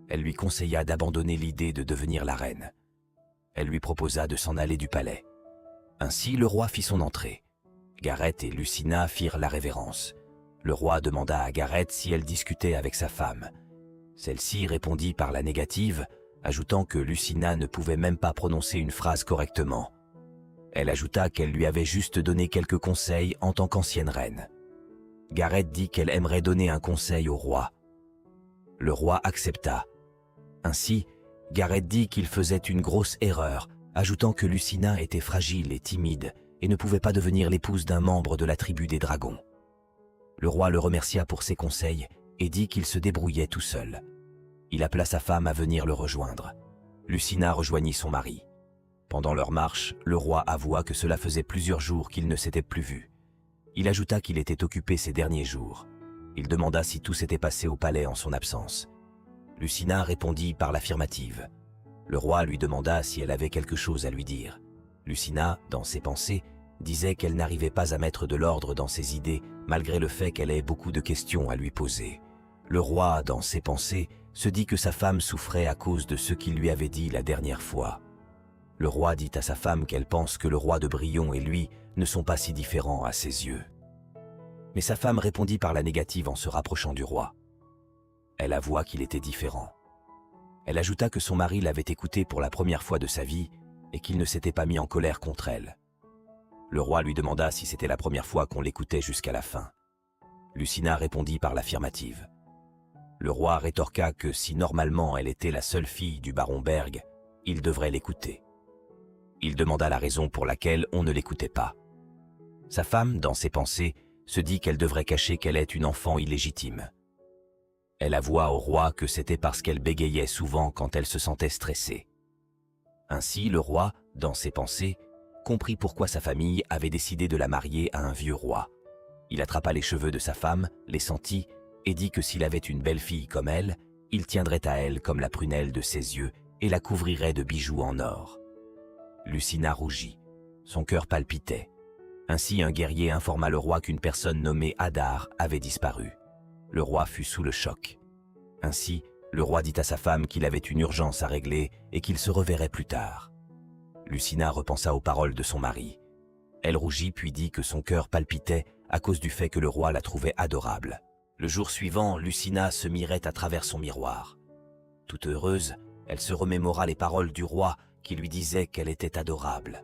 Elle lui conseilla d'abandonner l'idée de devenir la reine. Elle lui proposa de s'en aller du palais. Ainsi, le roi fit son entrée. Gareth et Lucina firent la révérence. Le roi demanda à Gareth si elle discutait avec sa femme. Celle-ci répondit par la négative, ajoutant que Lucina ne pouvait même pas prononcer une phrase correctement. Elle ajouta qu'elle lui avait juste donné quelques conseils en tant qu'ancienne reine. Gareth dit qu'elle aimerait donner un conseil au roi. Le roi accepta. Ainsi, Gareth dit qu'il faisait une grosse erreur, ajoutant que Lucina était fragile et timide et ne pouvait pas devenir l'épouse d'un membre de la tribu des dragons. Le roi le remercia pour ses conseils et dit qu'il se débrouillait tout seul. Il appela sa femme à venir le rejoindre. Lucina rejoignit son mari. Pendant leur marche, le roi avoua que cela faisait plusieurs jours qu'ils ne s'étaient plus vus. Il ajouta qu'il était occupé ces derniers jours. Il demanda si tout s'était passé au palais en son absence. Lucina répondit par l'affirmative. Le roi lui demanda si elle avait quelque chose à lui dire. Lucina, dans ses pensées, disait qu'elle n'arrivait pas à mettre de l'ordre dans ses idées, malgré le fait qu'elle ait beaucoup de questions à lui poser. Le roi, dans ses pensées, se dit que sa femme souffrait à cause de ce qu'il lui avait dit la dernière fois. Le roi dit à sa femme qu'elle pense que le roi de Brillon et lui ne sont pas si différents à ses yeux. Mais sa femme répondit par la négative en se rapprochant du roi. Elle avoua qu'il était différent. Elle ajouta que son mari l'avait écoutée pour la première fois de sa vie et qu'il ne s'était pas mis en colère contre elle. Le roi lui demanda si c'était la première fois qu'on l'écoutait jusqu'à la fin. Lucina répondit par l'affirmative. Le roi rétorqua que si normalement elle était la seule fille du baron Berg, il devrait l'écouter. Il demanda la raison pour laquelle on ne l'écoutait pas. Sa femme, dans ses pensées, se dit qu'elle devrait cacher qu'elle est une enfant illégitime. Elle avoua au roi que c'était parce qu'elle bégayait souvent quand elle se sentait stressée. Ainsi, le roi, dans ses pensées, comprit pourquoi sa famille avait décidé de la marier à un vieux roi. Il attrapa les cheveux de sa femme, les sentit et dit que s'il avait une belle fille comme elle, il tiendrait à elle comme la prunelle de ses yeux et la couvrirait de bijoux en or. Lucina rougit. Son cœur palpitait. Ainsi, un guerrier informa le roi qu'une personne nommée Hadar avait disparu. Le roi fut sous le choc. Ainsi, le roi dit à sa femme qu'il avait une urgence à régler et qu'il se reverrait plus tard. Lucina repensa aux paroles de son mari. Elle rougit puis dit que son cœur palpitait à cause du fait que le roi la trouvait adorable. Le jour suivant, Lucina se mirait à travers son miroir. Toute heureuse, elle se remémora les paroles du roi qui lui disait qu'elle était adorable.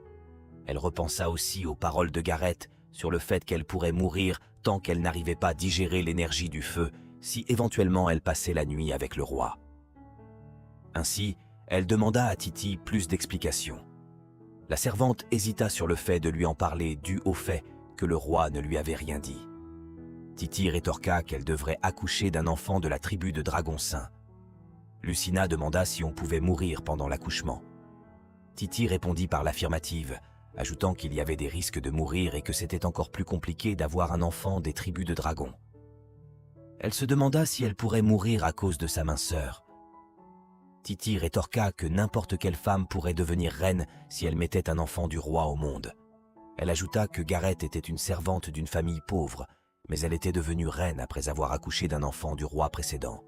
Elle repensa aussi aux paroles de Gareth sur le fait qu'elle pourrait mourir tant qu'elle n'arrivait pas à digérer l'énergie du feu si éventuellement elle passait la nuit avec le roi. Ainsi, elle demanda à Titi plus d'explications. La servante hésita sur le fait de lui en parler dû au fait que le roi ne lui avait rien dit. Titi rétorqua qu'elle devrait accoucher d'un enfant de la tribu de Dragon Saint. Lucina demanda si on pouvait mourir pendant l'accouchement. Titi répondit par l'affirmative, ajoutant qu'il y avait des risques de mourir et que c'était encore plus compliqué d'avoir un enfant des tribus de dragons. Elle se demanda si elle pourrait mourir à cause de sa minceur. Titi rétorqua que n'importe quelle femme pourrait devenir reine si elle mettait un enfant du roi au monde. Elle ajouta que Gareth était une servante d'une famille pauvre, mais elle était devenue reine après avoir accouché d'un enfant du roi précédent.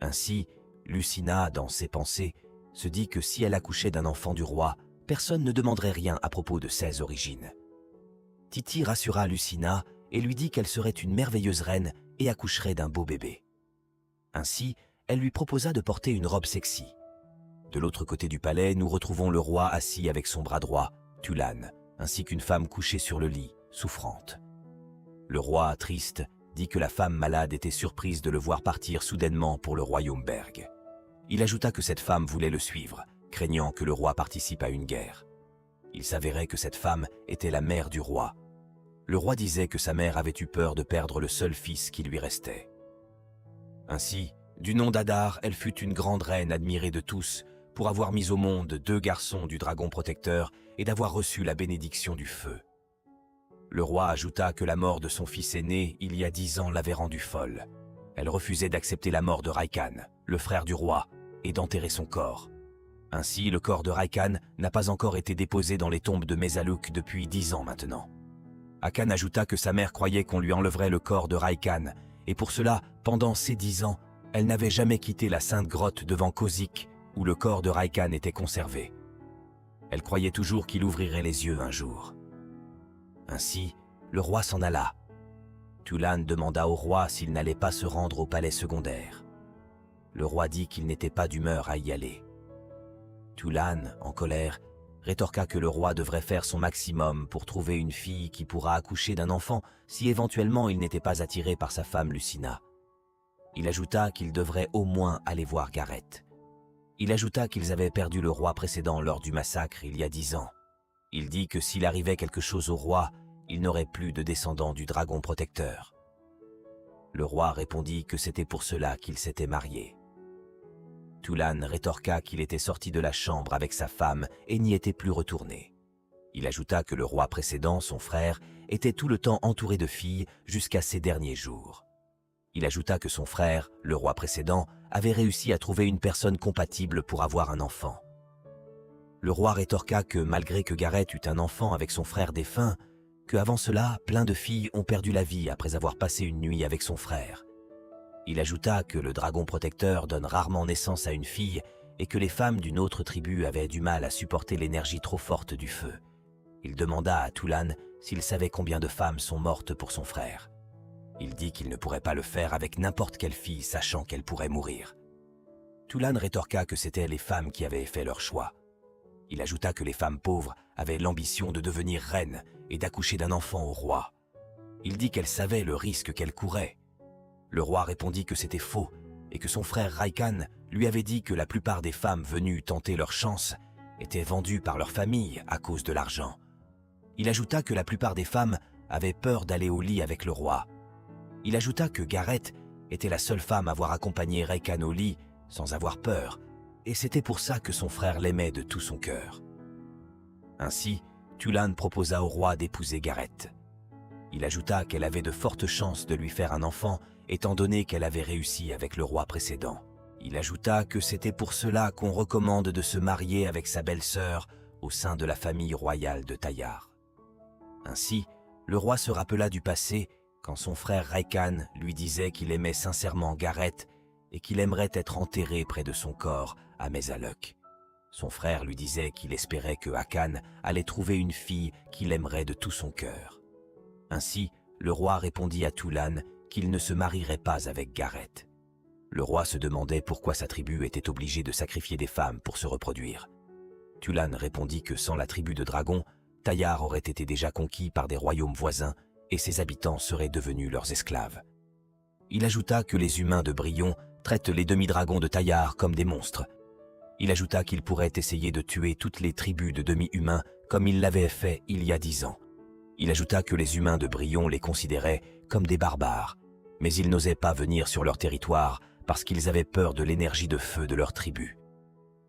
Ainsi, Lucina, dans ses pensées, se dit que si elle accouchait d'un enfant du roi, personne ne demanderait rien à propos de ses origines. Titi rassura Lucina et lui dit qu'elle serait une merveilleuse reine et accoucherait d'un beau bébé. Ainsi, elle lui proposa de porter une robe sexy. De l'autre côté du palais, nous retrouvons le roi assis avec son bras droit, Tulan, ainsi qu'une femme couchée sur le lit, souffrante. Le roi, triste, dit que la femme malade était surprise de le voir partir soudainement pour le royaume Berg. Il ajouta que cette femme voulait le suivre, craignant que le roi participe à une guerre. Il s'avérait que cette femme était la mère du roi. Le roi disait que sa mère avait eu peur de perdre le seul fils qui lui restait. Ainsi, du nom d'Hadar, elle fut une grande reine admirée de tous pour avoir mis au monde 2 garçons du dragon protecteur et d'avoir reçu la bénédiction du feu. Le roi ajouta que la mort de son fils aîné il y a 10 ans l'avait rendue folle. Elle refusait d'accepter la mort de Raikhan, le frère du roi, et d'enterrer son corps. Ainsi, le corps de Raikhan n'a pas encore été déposé dans les tombes de Mézaluk depuis 10 ans maintenant. Hakan ajouta que sa mère croyait qu'on lui enlèverait le corps de Raikhan, et pour cela, pendant ces 10 ans, elle n'avait jamais quitté la sainte grotte devant Kozik, où le corps de Raikhan était conservé. Elle croyait toujours qu'il ouvrirait les yeux un jour. Ainsi, le roi s'en alla. Tulan demanda au roi s'il n'allait pas se rendre au palais secondaire. Le roi dit qu'il n'était pas d'humeur à y aller. Tulan, en colère, rétorqua que le roi devrait faire son maximum pour trouver une fille qui pourra accoucher d'un enfant si éventuellement il n'était pas attiré par sa femme Lucina. Il ajouta qu'il devrait au moins aller voir Gareth. Il ajouta qu'ils avaient perdu le roi précédent lors du massacre il y a 10 ans. Il dit que s'il arrivait quelque chose au roi, il n'aurait plus de descendants du dragon protecteur. Le roi répondit que c'était pour cela qu'il s'était marié. Tulan rétorqua qu'il était sorti de la chambre avec sa femme et n'y était plus retourné. Il ajouta que le roi précédent, son frère, était tout le temps entouré de filles jusqu'à ses derniers jours. Il ajouta que son frère, le roi précédent, avait réussi à trouver une personne compatible pour avoir un enfant. Le roi rétorqua que malgré que Gareth eut un enfant avec son frère défunt, qu'avant cela, plein de filles ont perdu la vie après avoir passé une nuit avec son frère. Il ajouta que le dragon protecteur donne rarement naissance à une fille et que les femmes d'une autre tribu avaient du mal à supporter l'énergie trop forte du feu. Il demanda à Tulan s'il savait combien de femmes sont mortes pour son frère. Il dit qu'il ne pourrait pas le faire avec n'importe quelle fille sachant qu'elle pourrait mourir. Tulan rétorqua que c'étaient les femmes qui avaient fait leur choix. Il ajouta que les femmes pauvres avaient l'ambition de devenir reines et d'accoucher d'un enfant au roi. Il dit qu'elles savaient le risque qu'elles couraient. Le roi répondit que c'était faux et que son frère Raikhan lui avait dit que la plupart des femmes venues tenter leur chance étaient vendues par leur famille à cause de l'argent. Il ajouta que la plupart des femmes avaient peur d'aller au lit avec le roi. Il ajouta que Gareth était la seule femme à avoir accompagné Reikan au lit sans avoir peur, et c'était pour ça que son frère l'aimait de tout son cœur. Ainsi, Tulan proposa au roi d'épouser Gareth. Il ajouta qu'elle avait de fortes chances de lui faire un enfant, étant donné qu'elle avait réussi avec le roi précédent. Il ajouta que c'était pour cela qu'on recommande de se marier avec sa belle-sœur au sein de la famille royale de Tayar. Ainsi, le roi se rappela du passé quand son frère Reikan lui disait qu'il aimait sincèrement Gareth et qu'il aimerait être enterré près de son corps à Mézalok. Son frère lui disait qu'il espérait que Hakan allait trouver une fille qu'il aimerait de tout son cœur. Ainsi, le roi répondit à Tulan qu'il ne se marierait pas avec Gareth. Le roi se demandait pourquoi sa tribu était obligée de sacrifier des femmes pour se reproduire. Tulan répondit que sans la tribu de dragons, Tayar aurait été déjà conquis par des royaumes voisins et ses habitants seraient devenus leurs esclaves. Il ajouta que les humains de Brion traitent les demi-dragons de Tayar comme des monstres. Il ajouta qu'il pourrait essayer de tuer toutes les tribus de demi-humains comme il l'avait fait il y a 10 ans. Il ajouta que les humains de Brion les considéraient comme des barbares, mais ils n'osaient pas venir sur leur territoire parce qu'ils avaient peur de l'énergie de feu de leur tribu.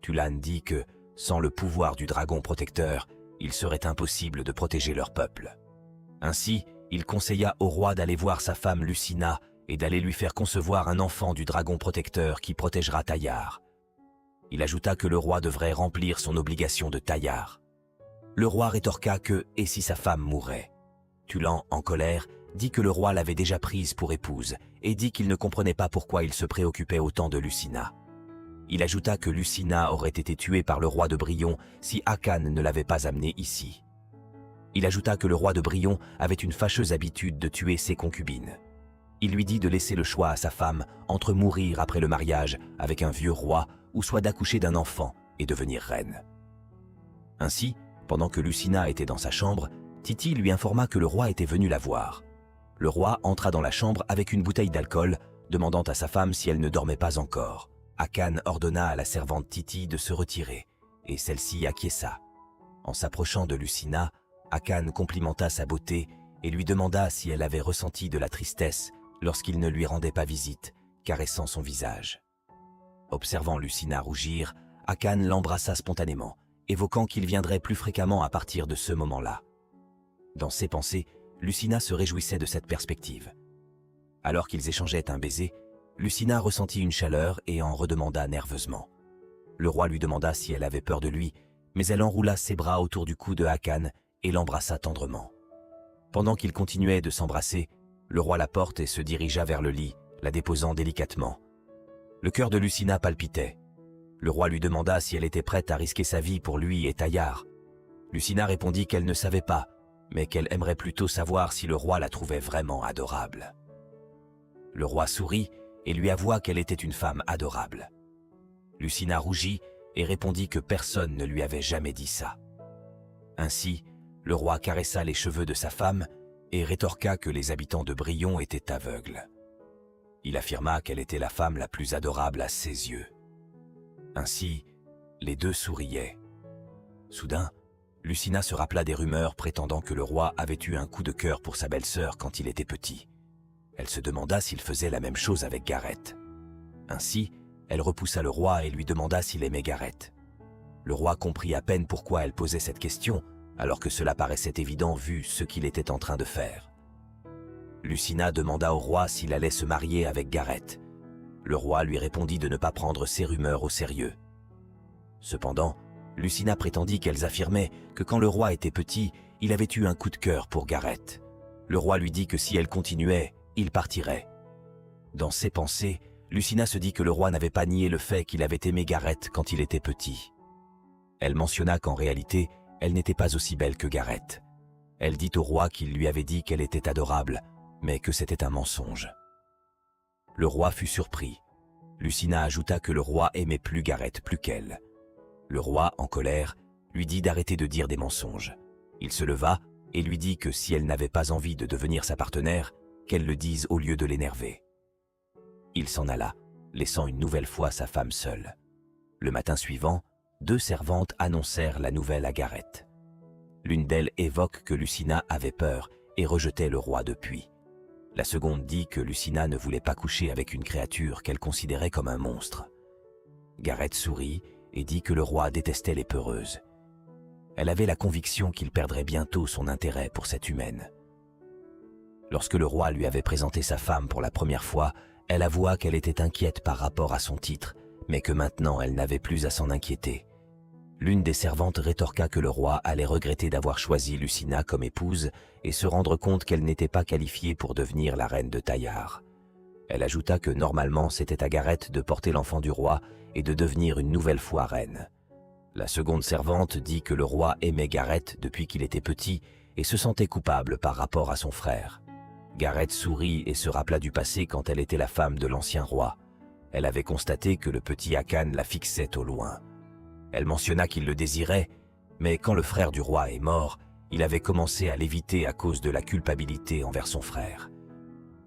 Tulan dit que, sans le pouvoir du dragon protecteur, il serait impossible de protéger leur peuple. Ainsi, il conseilla au roi d'aller voir sa femme Lucina et d'aller lui faire concevoir un enfant du dragon protecteur qui protégera Tayar. Il ajouta que le roi devrait remplir son obligation de Tayar. Le roi rétorqua que « et si sa femme mourait ?» Tulan, en colère, dit que le roi l'avait déjà prise pour épouse et dit qu'il ne comprenait pas pourquoi il se préoccupait autant de Lucina. Il ajouta que Lucina aurait été tuée par le roi de Brion si Hakan ne l'avait pas amenée ici. Il ajouta que le roi de Brion avait une fâcheuse habitude de tuer ses concubines. Il lui dit de laisser le choix à sa femme entre mourir après le mariage avec un vieux roi ou soit d'accoucher d'un enfant et devenir reine. Ainsi, pendant que Lucina était dans sa chambre, Titi lui informa que le roi était venu la voir. Le roi entra dans la chambre avec une bouteille d'alcool, demandant à sa femme si elle ne dormait pas encore. Hakan ordonna à la servante Titi de se retirer, et celle-ci acquiesça. En s'approchant de Lucina, Hakan complimenta sa beauté et lui demanda si elle avait ressenti de la tristesse lorsqu'il ne lui rendait pas visite, caressant son visage. Observant Lucina rougir, Hakan l'embrassa spontanément, évoquant qu'il viendrait plus fréquemment à partir de ce moment-là. Dans ses pensées, Lucina se réjouissait de cette perspective. Alors qu'ils échangeaient un baiser, Lucina ressentit une chaleur et en redemanda nerveusement. Le roi lui demanda si elle avait peur de lui, mais elle enroula ses bras autour du cou de Hakan et l'embrassa tendrement. Pendant qu'ils continuaient de s'embrasser, le roi la porte et se dirigea vers le lit, la déposant délicatement. Le cœur de Lucina palpitait. Le roi lui demanda si elle était prête à risquer sa vie pour lui et Tayar. Lucina répondit qu'elle ne savait pas, mais qu'elle aimerait plutôt savoir si le roi la trouvait vraiment adorable. Le roi sourit et lui avoua qu'elle était une femme adorable. Lucina rougit et répondit que personne ne lui avait jamais dit ça. Ainsi, le roi caressa les cheveux de sa femme et rétorqua que les habitants de Brion étaient aveugles. Il affirma qu'elle était la femme la plus adorable à ses yeux. Ainsi, les deux souriaient. Soudain, Lucina se rappela des rumeurs prétendant que le roi avait eu un coup de cœur pour sa belle-sœur quand il était petit. Elle se demanda s'il faisait la même chose avec Gareth. Ainsi, elle repoussa le roi et lui demanda s'il aimait Gareth. Le roi comprit à peine pourquoi elle posait cette question, alors que cela paraissait évident vu ce qu'il était en train de faire. Lucina demanda au roi s'il allait se marier avec Gareth. Le roi lui répondit de ne pas prendre ces rumeurs au sérieux. Cependant, Lucina prétendit qu'elles affirmaient que quand le roi était petit, il avait eu un coup de cœur pour Gareth. Le roi lui dit que si elle continuait, il partirait. Dans ses pensées, Lucina se dit que le roi n'avait pas nié le fait qu'il avait aimé Gareth quand il était petit. Elle mentionna qu'en réalité, elle n'était pas aussi belle que Gareth. Elle dit au roi qu'il lui avait dit qu'elle était adorable, mais que c'était un mensonge. Le roi fut surpris. Lucina ajouta que le roi aimait plus Gareth plus qu'elle. Le roi, en colère, lui dit d'arrêter de dire des mensonges. Il se leva et lui dit que si elle n'avait pas envie de devenir sa partenaire, qu'elle le dise au lieu de l'énerver. Il s'en alla, laissant une nouvelle fois sa femme seule. Le matin suivant, 2 servantes annoncèrent la nouvelle à Gareth. L'une d'elles évoque que Lucina avait peur et rejetait le roi depuis. La seconde dit que Lucina ne voulait pas coucher avec une créature qu'elle considérait comme un monstre. Gareth sourit et dit que le roi détestait les peureuses. Elle avait la conviction qu'il perdrait bientôt son intérêt pour cette humaine. Lorsque le roi lui avait présenté sa femme pour la première fois, elle avoua qu'elle était inquiète par rapport à son titre, mais que maintenant elle n'avait plus à s'en inquiéter. L'une des servantes rétorqua que le roi allait regretter d'avoir choisi Lucina comme épouse et se rendre compte qu'elle n'était pas qualifiée pour devenir la reine de Taillard. Elle ajouta que normalement c'était à Gareth de porter l'enfant du roi et de devenir une nouvelle fois reine. La seconde servante dit que le roi aimait Gareth depuis qu'il était petit et se sentait coupable par rapport à son frère. Gareth sourit et se rappela du passé quand elle était la femme de l'ancien roi. Elle avait constaté que le petit Akan la fixait au loin. Elle mentionna qu'il le désirait, mais quand le frère du roi est mort, il avait commencé à l'éviter à cause de la culpabilité envers son frère.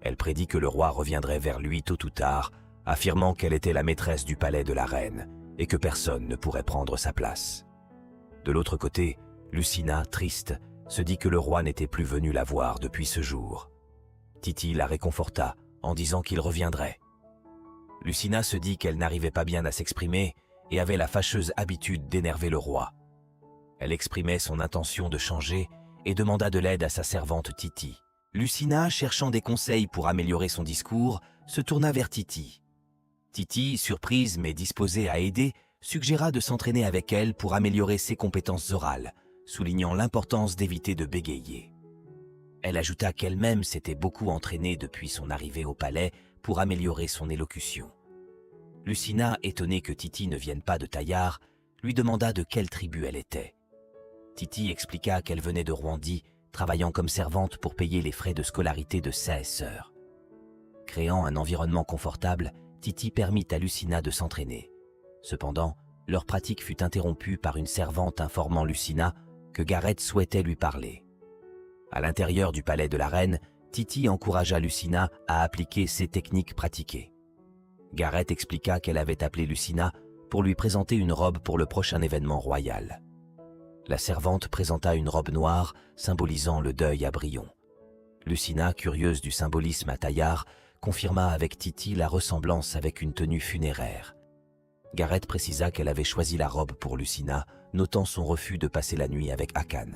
Elle prédit que le roi reviendrait vers lui tôt ou tard, affirmant qu'elle était la maîtresse du palais de la reine et que personne ne pourrait prendre sa place. De l'autre côté, Lucina, triste, se dit que le roi n'était plus venu la voir depuis ce jour. Titi la réconforta en disant qu'il reviendrait. Lucina se dit qu'elle n'arrivait pas bien à s'exprimer et avait la fâcheuse habitude d'énerver le roi. Elle exprimait son intention de changer et demanda de l'aide à sa servante Titi. Lucina, cherchant des conseils pour améliorer son discours, se tourna vers Titi. Titi, surprise mais disposée à aider, suggéra de s'entraîner avec elle pour améliorer ses compétences orales, soulignant l'importance d'éviter de bégayer. Elle ajouta qu'elle-même s'était beaucoup entraînée depuis son arrivée au palais pour améliorer son élocution. Lucina, étonnée que Titi ne vienne pas de Taillard, lui demanda de quelle tribu elle était. Titi expliqua qu'elle venait de Rwandi, travaillant comme servante pour payer les frais de scolarité de ses sœurs. Créant un environnement confortable, Titi permit à Lucina de s'entraîner. Cependant, leur pratique fut interrompue par une servante informant Lucina que Gareth souhaitait lui parler. À l'intérieur du palais de la reine, Titi encouragea Lucina à appliquer ses techniques pratiquées. Gareth expliqua qu'elle avait appelé Lucina pour lui présenter une robe pour le prochain événement royal. La servante présenta une robe noire symbolisant le deuil à Brion. Lucina, curieuse du symbolisme à Taillard, confirma avec Titi la ressemblance avec une tenue funéraire. Gareth précisa qu'elle avait choisi la robe pour Lucina, notant son refus de passer la nuit avec Akan.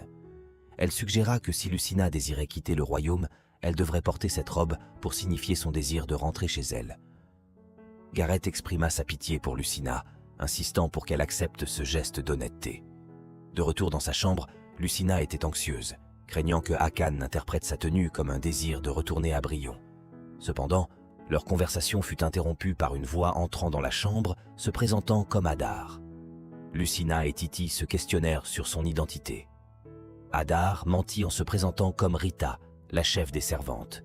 Elle suggéra que si Lucina désirait quitter le royaume, elle devrait porter cette robe pour signifier son désir de rentrer chez elle. Gareth exprima sa pitié pour Lucina, insistant pour qu'elle accepte ce geste d'honnêteté. De retour dans sa chambre, Lucina était anxieuse, craignant que Akan interprète sa tenue comme un désir de retourner à Brion. Cependant, leur conversation fut interrompue par une voix entrant dans la chambre, se présentant comme Hadar. Lucina et Titi se questionnèrent sur son identité. Hadar mentit en se présentant comme Rita, la chef des servantes.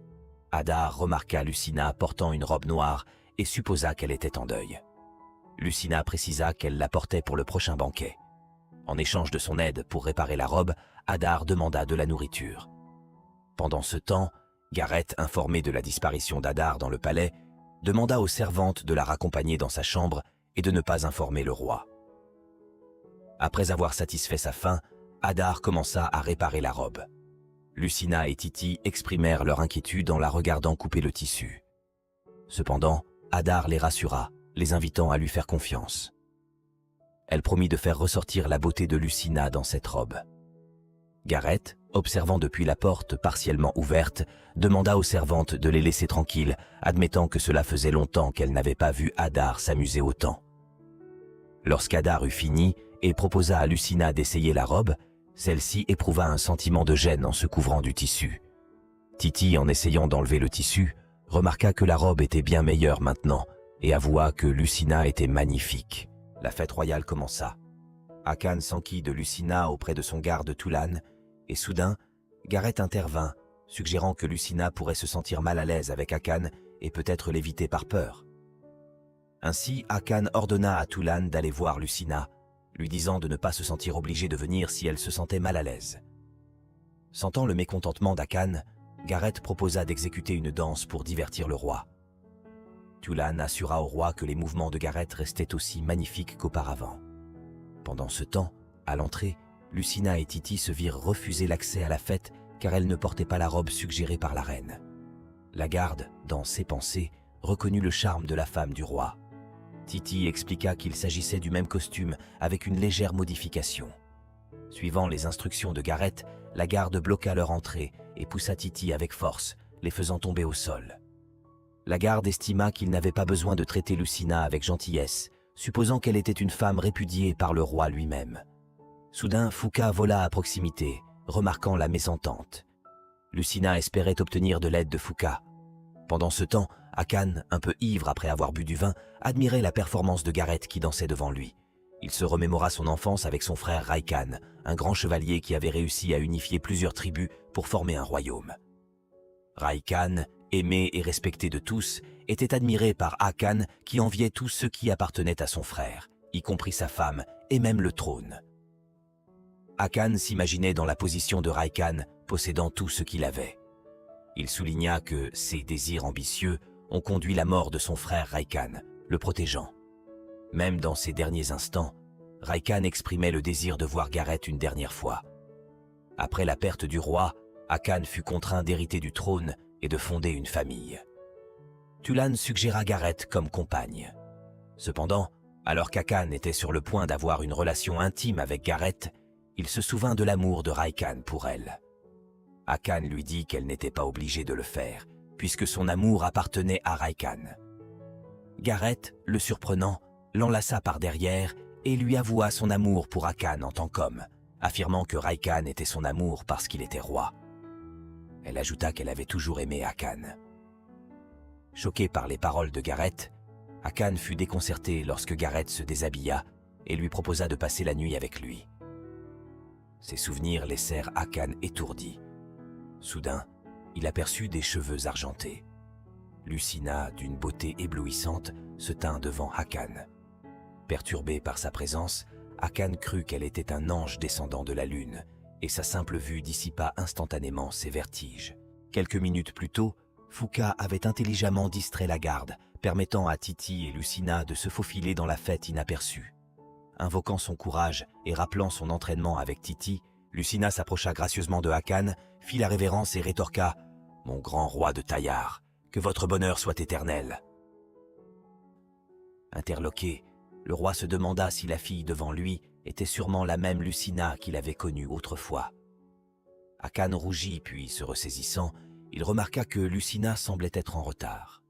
Hadar remarqua Lucina portant une robe noire et supposa qu'elle était en deuil. Lucina précisa qu'elle la portait pour le prochain banquet. En échange de son aide pour réparer la robe, Hadar demanda de la nourriture. Pendant ce temps, Gareth, informé de la disparition d'Hadar dans le palais, demanda aux servantes de la raccompagner dans sa chambre et de ne pas informer le roi. Après avoir satisfait sa faim, Hadar commença à réparer la robe. Lucina et Titi exprimèrent leur inquiétude en la regardant couper le tissu. Cependant, Hadar les rassura, les invitant à lui faire confiance. Elle promit de faire ressortir la beauté de Lucina dans cette robe. Gareth, observant depuis la porte partiellement ouverte, demanda aux servantes de les laisser tranquilles, admettant que cela faisait longtemps qu'elle n'avait pas vu Hadar s'amuser autant. Lorsqu'Hadar eut fini et proposa à Lucina d'essayer la robe, celle-ci éprouva un sentiment de gêne en se couvrant du tissu. Titi, en essayant d'enlever le tissu, remarqua que la robe était bien meilleure maintenant et avoua que Lucina était magnifique. La fête royale commença. Akan s'enquit de Lucina auprès de son garde Tulan, et soudain, Gareth intervint, suggérant que Lucina pourrait se sentir mal à l'aise avec Akan et peut-être l'éviter par peur. Ainsi, Akan ordonna à Tulan d'aller voir Lucina, lui disant de ne pas se sentir obligée de venir si elle se sentait mal à l'aise. Sentant le mécontentement d'Akan, Gareth proposa d'exécuter une danse pour divertir le roi. Tulan assura au roi que les mouvements de Gareth restaient aussi magnifiques qu'auparavant. Pendant ce temps, à l'entrée, Lucina et Titi se virent refuser l'accès à la fête car elles ne portaient pas la robe suggérée par la reine. La garde, dans ses pensées, reconnut le charme de la femme du roi. Titi expliqua qu'il s'agissait du même costume avec une légère modification. Suivant les instructions de Gareth, la garde bloqua leur entrée et poussa Titi avec force, les faisant tomber au sol. La garde estima qu'il n'avait pas besoin de traiter Lucina avec gentillesse, supposant qu'elle était une femme répudiée par le roi lui-même. Soudain, Fuka vola à proximité, remarquant la mésentente. Lucina espérait obtenir de l'aide de Fuka. Pendant ce temps, Hakan, un peu ivre après avoir bu du vin, admirait la performance de Gareth qui dansait devant lui. Il se remémora son enfance avec son frère Raikkan, un grand chevalier qui avait réussi à unifier plusieurs tribus pour former un royaume. Raikkan, aimé et respecté de tous, était admiré par Hakan qui enviait tous ceux qui appartenaient à son frère, y compris sa femme et même le trône. Hakan s'imaginait dans la position de Raikkan, possédant tout ce qu'il avait. Il souligna que ses désirs ambitieux ont conduit la mort de son frère Raikkan, le protégeant. Même dans ses derniers instants, Raikkan exprimait le désir de voir Gareth une dernière fois. Après la perte du roi, Hakan fut contraint d'hériter du trône et de fonder une famille. Tulan suggéra Gareth comme compagne. Cependant, alors qu'Hakan était sur le point d'avoir une relation intime avec Gareth, il se souvint de l'amour de Raikkan pour elle. Hakan lui dit qu'elle n'était pas obligée de le faire, puisque son amour appartenait à Raikkan. Gareth, le surprenant, l'enlaça par derrière et lui avoua son amour pour Hakan en tant qu'homme, affirmant que Raikkan était son amour parce qu'il était roi. Elle ajouta qu'elle avait toujours aimé Hakan. Choqué par les paroles de Gareth, Hakan fut déconcerté lorsque Gareth se déshabilla et lui proposa de passer la nuit avec lui. Ses souvenirs laissèrent Hakan étourdi. Soudain, il aperçut des cheveux argentés. Lucina, d'une beauté éblouissante, se tint devant Hakan. Perturbé par sa présence, Hakan crut qu'elle était un ange descendant de la lune, et sa simple vue dissipa instantanément ses vertiges. Quelques minutes plus tôt, Fuka avait intelligemment distrait la garde, permettant à Titi et Lucina de se faufiler dans la fête inaperçue. Invoquant son courage et rappelant son entraînement avec Titi, Lucina s'approcha gracieusement de Hakan, fit la révérence et rétorqua « Mon grand roi de Taillard, que votre bonheur soit éternel !» Interloqué, le roi se demanda si la fille devant lui était sûrement la même Lucina qu'il avait connue autrefois. Hakan rougit, puis, se ressaisissant, il remarqua que Lucina semblait être en retard.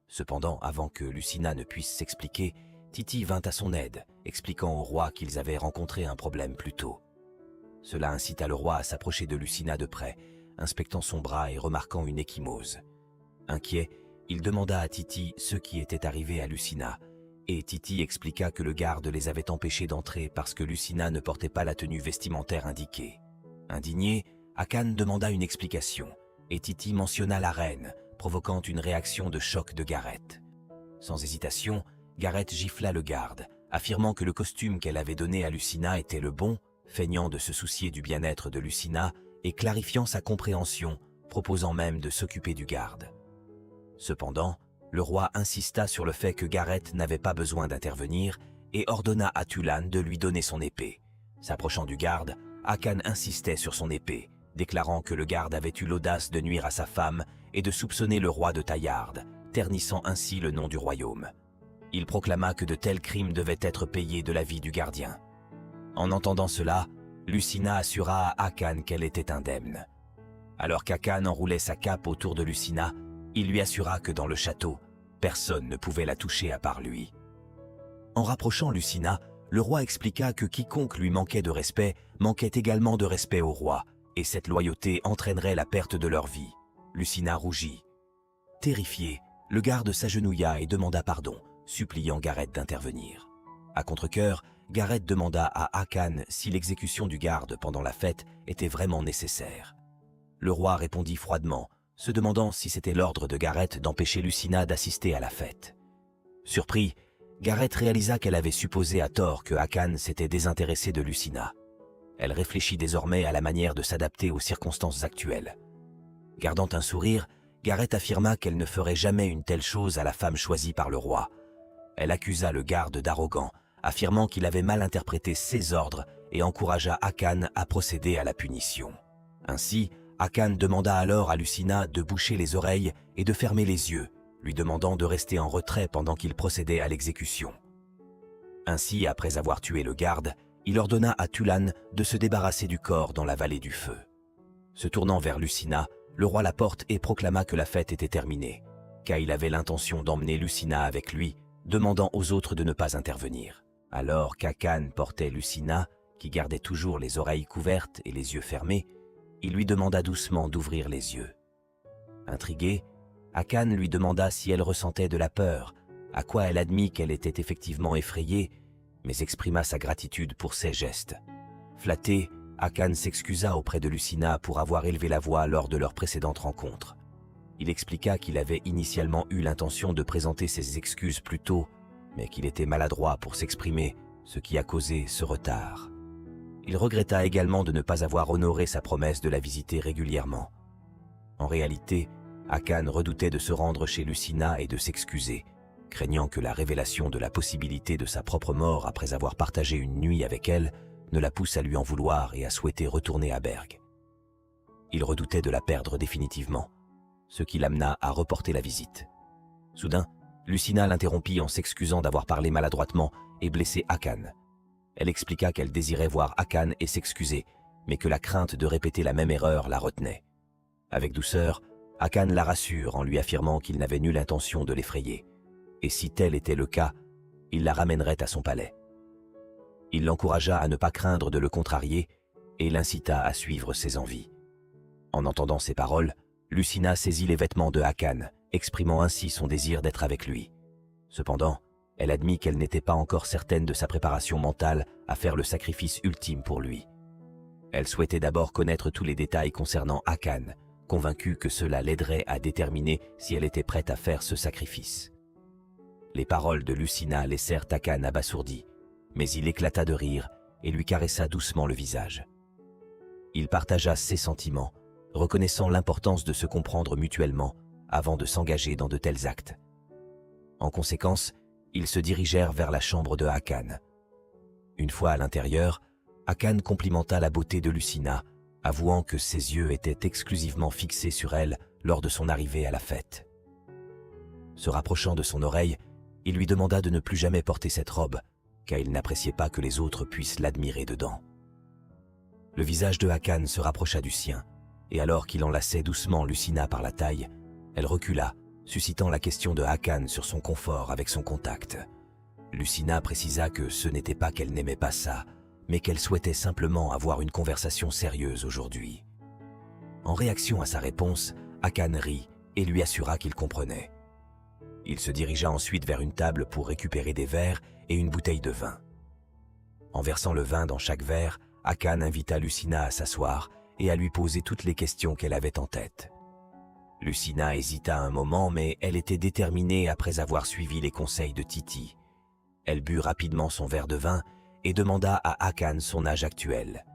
Cependant, avant que Lucina ne puisse s'expliquer, Titi vint à son aide, expliquant au roi qu'ils avaient rencontré un problème plus tôt. Cela incita le roi à s'approcher de Lucina de près, inspectant son bras et remarquant une ecchymose. Inquiet, il demanda à Titi ce qui était arrivé à Lucina, et Titi expliqua que le garde les avait empêchés d'entrer parce que Lucina ne portait pas la tenue vestimentaire indiquée. Indigné, Hakan demanda une explication, et Titi mentionna la reine, provoquant une réaction de choc de Gareth. Sans hésitation, Gareth gifla le garde, affirmant que le costume qu'elle avait donné à Lucina était le bon, feignant de se soucier du bien-être de Lucina et clarifiant sa compréhension, proposant même de s'occuper du garde. Cependant, le roi insista sur le fait que Gareth n'avait pas besoin d'intervenir et ordonna à Tulan de lui donner son épée. S'approchant du garde, Hakan insistait sur son épée, déclarant que le garde avait eu l'audace de nuire à sa femme et de soupçonner le roi de Taillard, ternissant ainsi le nom du royaume. Il proclama que de tels crimes devaient être payés de la vie du gardien. En entendant cela, Lucina assura à Hakan qu'elle était indemne. Alors qu'Hakan enroulait sa cape autour de Lucina, il lui assura que dans le château, personne ne pouvait la toucher à part lui. En rapprochant Lucina, le roi expliqua que quiconque lui manquait de respect manquait également de respect au roi, et cette loyauté entraînerait la perte de leur vie. Lucina rougit. Terrifié, le garde s'agenouilla et demanda pardon, suppliant Gareth d'intervenir. À contre-cœur, Gareth demanda à Hakan si l'exécution du garde pendant la fête était vraiment nécessaire. Le roi répondit froidement, se demandant si c'était l'ordre de Gareth d'empêcher Lucina d'assister à la fête. Surpris, Gareth réalisa qu'elle avait supposé à tort que Hakan s'était désintéressé de Lucina. Elle réfléchit désormais à la manière de s'adapter aux circonstances actuelles. Gardant un sourire, Gareth affirma qu'elle ne ferait jamais une telle chose à la femme choisie par le roi. Elle accusa le garde d'arrogant, affirmant qu'il avait mal interprété ses ordres et encouragea Hakan à procéder à la punition. Ainsi, Hakan demanda alors à Lucina de boucher les oreilles et de fermer les yeux, lui demandant de rester en retrait pendant qu'il procédait à l'exécution. Ainsi, après avoir tué le garde, il ordonna à Tulan de se débarrasser du corps dans la vallée du feu. Se tournant vers Lucina, le roi la porte et proclama que la fête était terminée, car il avait l'intention d'emmener Lucina avec lui, demandant aux autres de ne pas intervenir. Alors qu'Hakan portait Lucina, qui gardait toujours les oreilles couvertes et les yeux fermés, il lui demanda doucement d'ouvrir les yeux. Intrigué, Hakan lui demanda si elle ressentait de la peur, à quoi elle admit qu'elle était effectivement effrayée, mais exprima sa gratitude pour ses gestes. Flatté, Hakan s'excusa auprès de Lucina pour avoir élevé la voix lors de leur précédente rencontre. Il expliqua qu'il avait initialement eu l'intention de présenter ses excuses plus tôt, mais qu'il était maladroit pour s'exprimer, ce qui a causé ce retard. Il regretta également de ne pas avoir honoré sa promesse de la visiter régulièrement. En réalité, Hakan redoutait de se rendre chez Lucina et de s'excuser, craignant que la révélation de la possibilité de sa propre mort après avoir partagé une nuit avec elle ne la pousse à lui en vouloir et à souhaiter retourner à Berg. Il redoutait de la perdre définitivement, ce qui l'amena à reporter la visite. Soudain, Lucina l'interrompit en s'excusant d'avoir parlé maladroitement et blessé Hakan. Elle expliqua qu'elle désirait voir Hakan et s'excuser, mais que la crainte de répéter la même erreur la retenait. Avec douceur, Hakan la rassure en lui affirmant qu'il n'avait nulle intention de l'effrayer, et si tel était le cas, il la ramènerait à son palais. Il l'encouragea à ne pas craindre de le contrarier et l'incita à suivre ses envies. En entendant ces paroles, Lucina saisit les vêtements de Hakan, exprimant ainsi son désir d'être avec lui. Cependant, elle admit qu'elle n'était pas encore certaine de sa préparation mentale à faire le sacrifice ultime pour lui. Elle souhaitait d'abord connaître tous les détails concernant Hakan, convaincue que cela l'aiderait à déterminer si elle était prête à faire ce sacrifice. Les paroles de Lucina laissèrent Hakan abasourdi, mais il éclata de rire et lui caressa doucement le visage. Il partagea ses sentiments, reconnaissant l'importance de se comprendre mutuellement avant de s'engager dans de tels actes. En conséquence, ils se dirigèrent vers la chambre de Hakan. Une fois à l'intérieur, Hakan complimenta la beauté de Lucina, avouant que ses yeux étaient exclusivement fixés sur elle lors de son arrivée à la fête. Se rapprochant de son oreille, il lui demanda de ne plus jamais porter cette robe, car il n'appréciait pas que les autres puissent l'admirer dedans. Le visage de Hakan se rapprocha du sien, et alors qu'il enlaçait doucement Lucina par la taille, elle recula, suscitant la question de Hakan sur son confort avec son contact. Lucina précisa que ce n'était pas qu'elle n'aimait pas ça, mais qu'elle souhaitait simplement avoir une conversation sérieuse aujourd'hui. En réaction à sa réponse, Hakan rit et lui assura qu'il comprenait. Il se dirigea ensuite vers une table pour récupérer des verres et une bouteille de vin. En versant le vin dans chaque verre, Hakan invita Lucina à s'asseoir et à lui poser toutes les questions qu'elle avait en tête. Lucina hésita un moment, mais elle était déterminée après avoir suivi les conseils de Titi. Elle but rapidement son verre de vin et demanda à Hakan son âge actuel.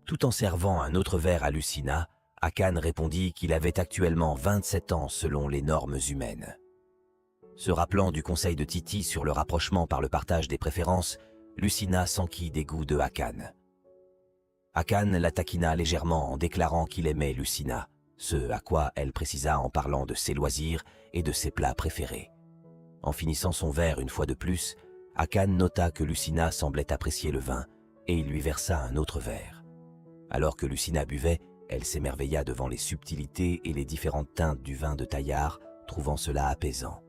Tout en servant un autre verre à Lucina, Hakan répondit qu'il avait actuellement 27 ans selon les normes humaines. Se rappelant du conseil de Titi sur le rapprochement par le partage des préférences, Lucina s'enquit des goûts de Hakan. Hakan la taquina légèrement en déclarant qu'il aimait Lucina, ce à quoi elle précisa en parlant de ses loisirs et de ses plats préférés. En finissant son verre une fois de plus, Hakan nota que Lucina semblait apprécier le vin et il lui versa un autre verre. Alors que Lucina buvait, elle s'émerveilla devant les subtilités et les différentes teintes du vin de Taillard, trouvant cela apaisant.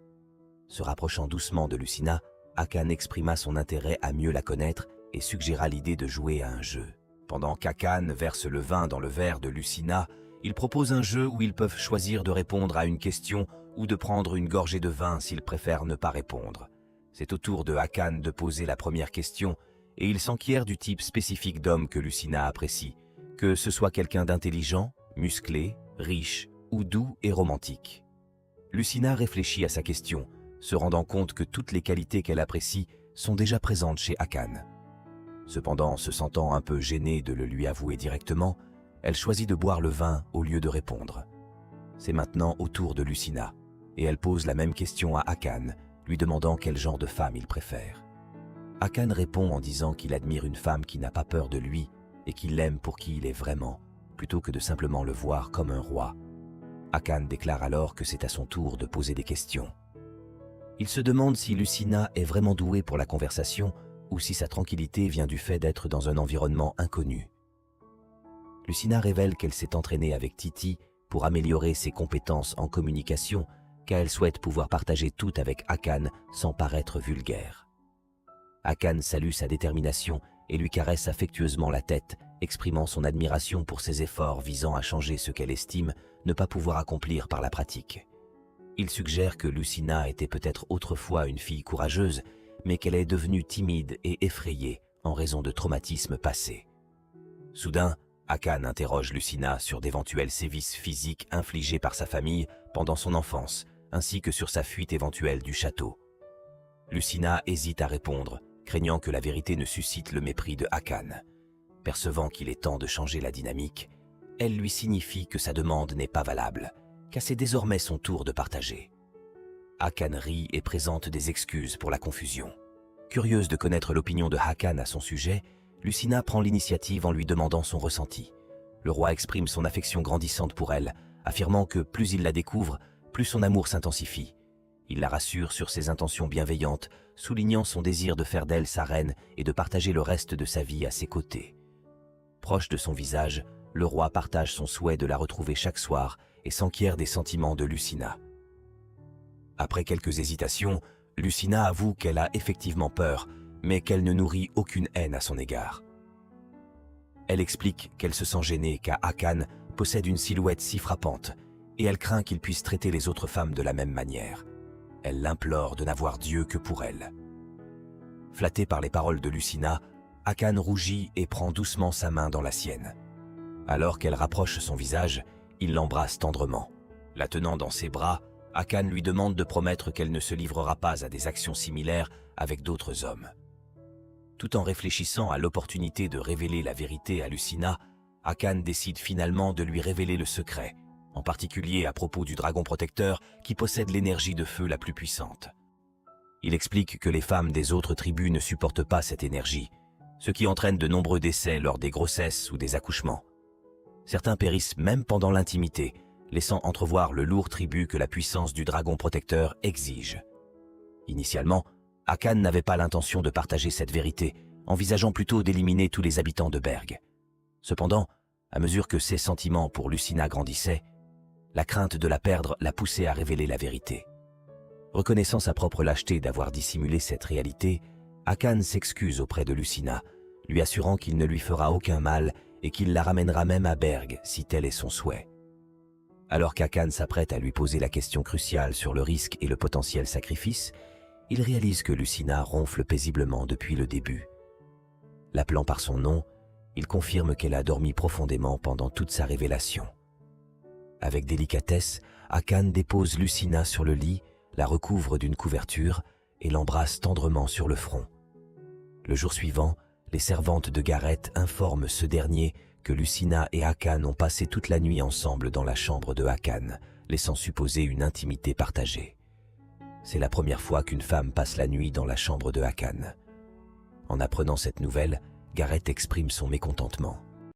Se rapprochant doucement de Lucina, Hakan exprima son intérêt à mieux la connaître et suggéra l'idée de jouer à un jeu. Pendant qu'Hakan verse le vin dans le verre de Lucina, il propose un jeu où ils peuvent choisir de répondre à une question ou de prendre une gorgée de vin s'ils préfèrent ne pas répondre. C'est au tour de Hakan de poser la première question et il s'enquiert du type spécifique d'homme que Lucina apprécie, que ce soit quelqu'un d'intelligent, musclé, riche ou doux et romantique. Lucina réfléchit à sa question, se rendant compte que toutes les qualités qu'elle apprécie sont déjà présentes chez Hakan. Cependant, se sentant un peu gênée de le lui avouer directement, elle choisit de boire le vin au lieu de répondre. C'est maintenant au tour de Lucina, et elle pose la même question à Hakan, lui demandant quel genre de femme il préfère. Hakan répond en disant qu'il admire une femme qui n'a pas peur de lui et qu'il l'aime pour qui il est vraiment, plutôt que de simplement le voir comme un roi. Hakan déclare alors que c'est à son tour de poser des questions. Il se demande si Lucina est vraiment douée pour la conversation ou si sa tranquillité vient du fait d'être dans un environnement inconnu. Lucina révèle qu'elle s'est entraînée avec Titi pour améliorer ses compétences en communication, car elle souhaite pouvoir partager tout avec Hakan sans paraître vulgaire. Hakan salue sa détermination et lui caresse affectueusement la tête, exprimant son admiration pour ses efforts visant à changer ce qu'elle estime ne pas pouvoir accomplir par la pratique. Il suggère que Lucina était peut-être autrefois une fille courageuse, mais qu'elle est devenue timide et effrayée en raison de traumatismes passés. Soudain, Hakan interroge Lucina sur d'éventuels sévices physiques infligés par sa famille pendant son enfance, ainsi que sur sa fuite éventuelle du château. Lucina hésite à répondre, craignant que la vérité ne suscite le mépris de Hakan. Percevant qu'il est temps de changer la dynamique, elle lui signifie que sa demande n'est pas valable, car c'est désormais son tour de partager. Hakan rit et présente des excuses pour la confusion. Curieuse de connaître l'opinion de Hakan à son sujet, Lucina prend l'initiative en lui demandant son ressenti. Le roi exprime son affection grandissante pour elle, affirmant que plus il la découvre, plus son amour s'intensifie. Il la rassure sur ses intentions bienveillantes, soulignant son désir de faire d'elle sa reine et de partager le reste de sa vie à ses côtés. Proche de son visage, le roi partage son souhait de la retrouver chaque soir et s'enquiert des sentiments de Lucina. Après quelques hésitations, Lucina avoue qu'elle a effectivement peur, mais qu'elle ne nourrit aucune haine à son égard. Elle explique qu'elle se sent gênée car Hakan possède une silhouette si frappante et elle craint qu'il puisse traiter les autres femmes de la même manière. Elle l'implore de n'avoir Dieu que pour elle. Flatté par les paroles de Lucina, Hakan rougit et prend doucement sa main dans la sienne. Alors qu'elle rapproche son visage, il l'embrasse tendrement. La tenant dans ses bras, Hakan lui demande de promettre qu'elle ne se livrera pas à des actions similaires avec d'autres hommes. Tout en réfléchissant à l'opportunité de révéler la vérité à Lucina, Hakan décide finalement de lui révéler le secret, en particulier à propos du dragon protecteur qui possède l'énergie de feu la plus puissante. Il explique que les femmes des autres tribus ne supportent pas cette énergie, ce qui entraîne de nombreux décès lors des grossesses ou des accouchements. Certains périssent même pendant l'intimité, laissant entrevoir le lourd tribut que la puissance du dragon protecteur exige. Initialement, Hakan n'avait pas l'intention de partager cette vérité, envisageant plutôt d'éliminer tous les habitants de Berg. Cependant, à mesure que ses sentiments pour Lucina grandissaient, la crainte de la perdre l'a poussé à révéler la vérité. Reconnaissant sa propre lâcheté d'avoir dissimulé cette réalité, Hakan s'excuse auprès de Lucina, lui assurant qu'il ne lui fera aucun mal et qu'il la ramènera même à Berg si tel est son souhait. Alors qu'Hakan s'apprête à lui poser la question cruciale sur le risque et le potentiel sacrifice, il réalise que Lucina ronfle paisiblement depuis le début. L'appelant par son nom, il confirme qu'elle a dormi profondément pendant toute sa révélation. Avec délicatesse, Hakan dépose Lucina sur le lit, la recouvre d'une couverture et l'embrasse tendrement sur le front. Le jour suivant, les servantes de Gareth informent ce dernier que Lucina et Hakan ont passé toute la nuit ensemble dans la chambre de Hakan, laissant supposer une intimité partagée. C'est la première fois qu'une femme passe la nuit dans la chambre de Hakan. En apprenant cette nouvelle, Gareth exprime son mécontentement.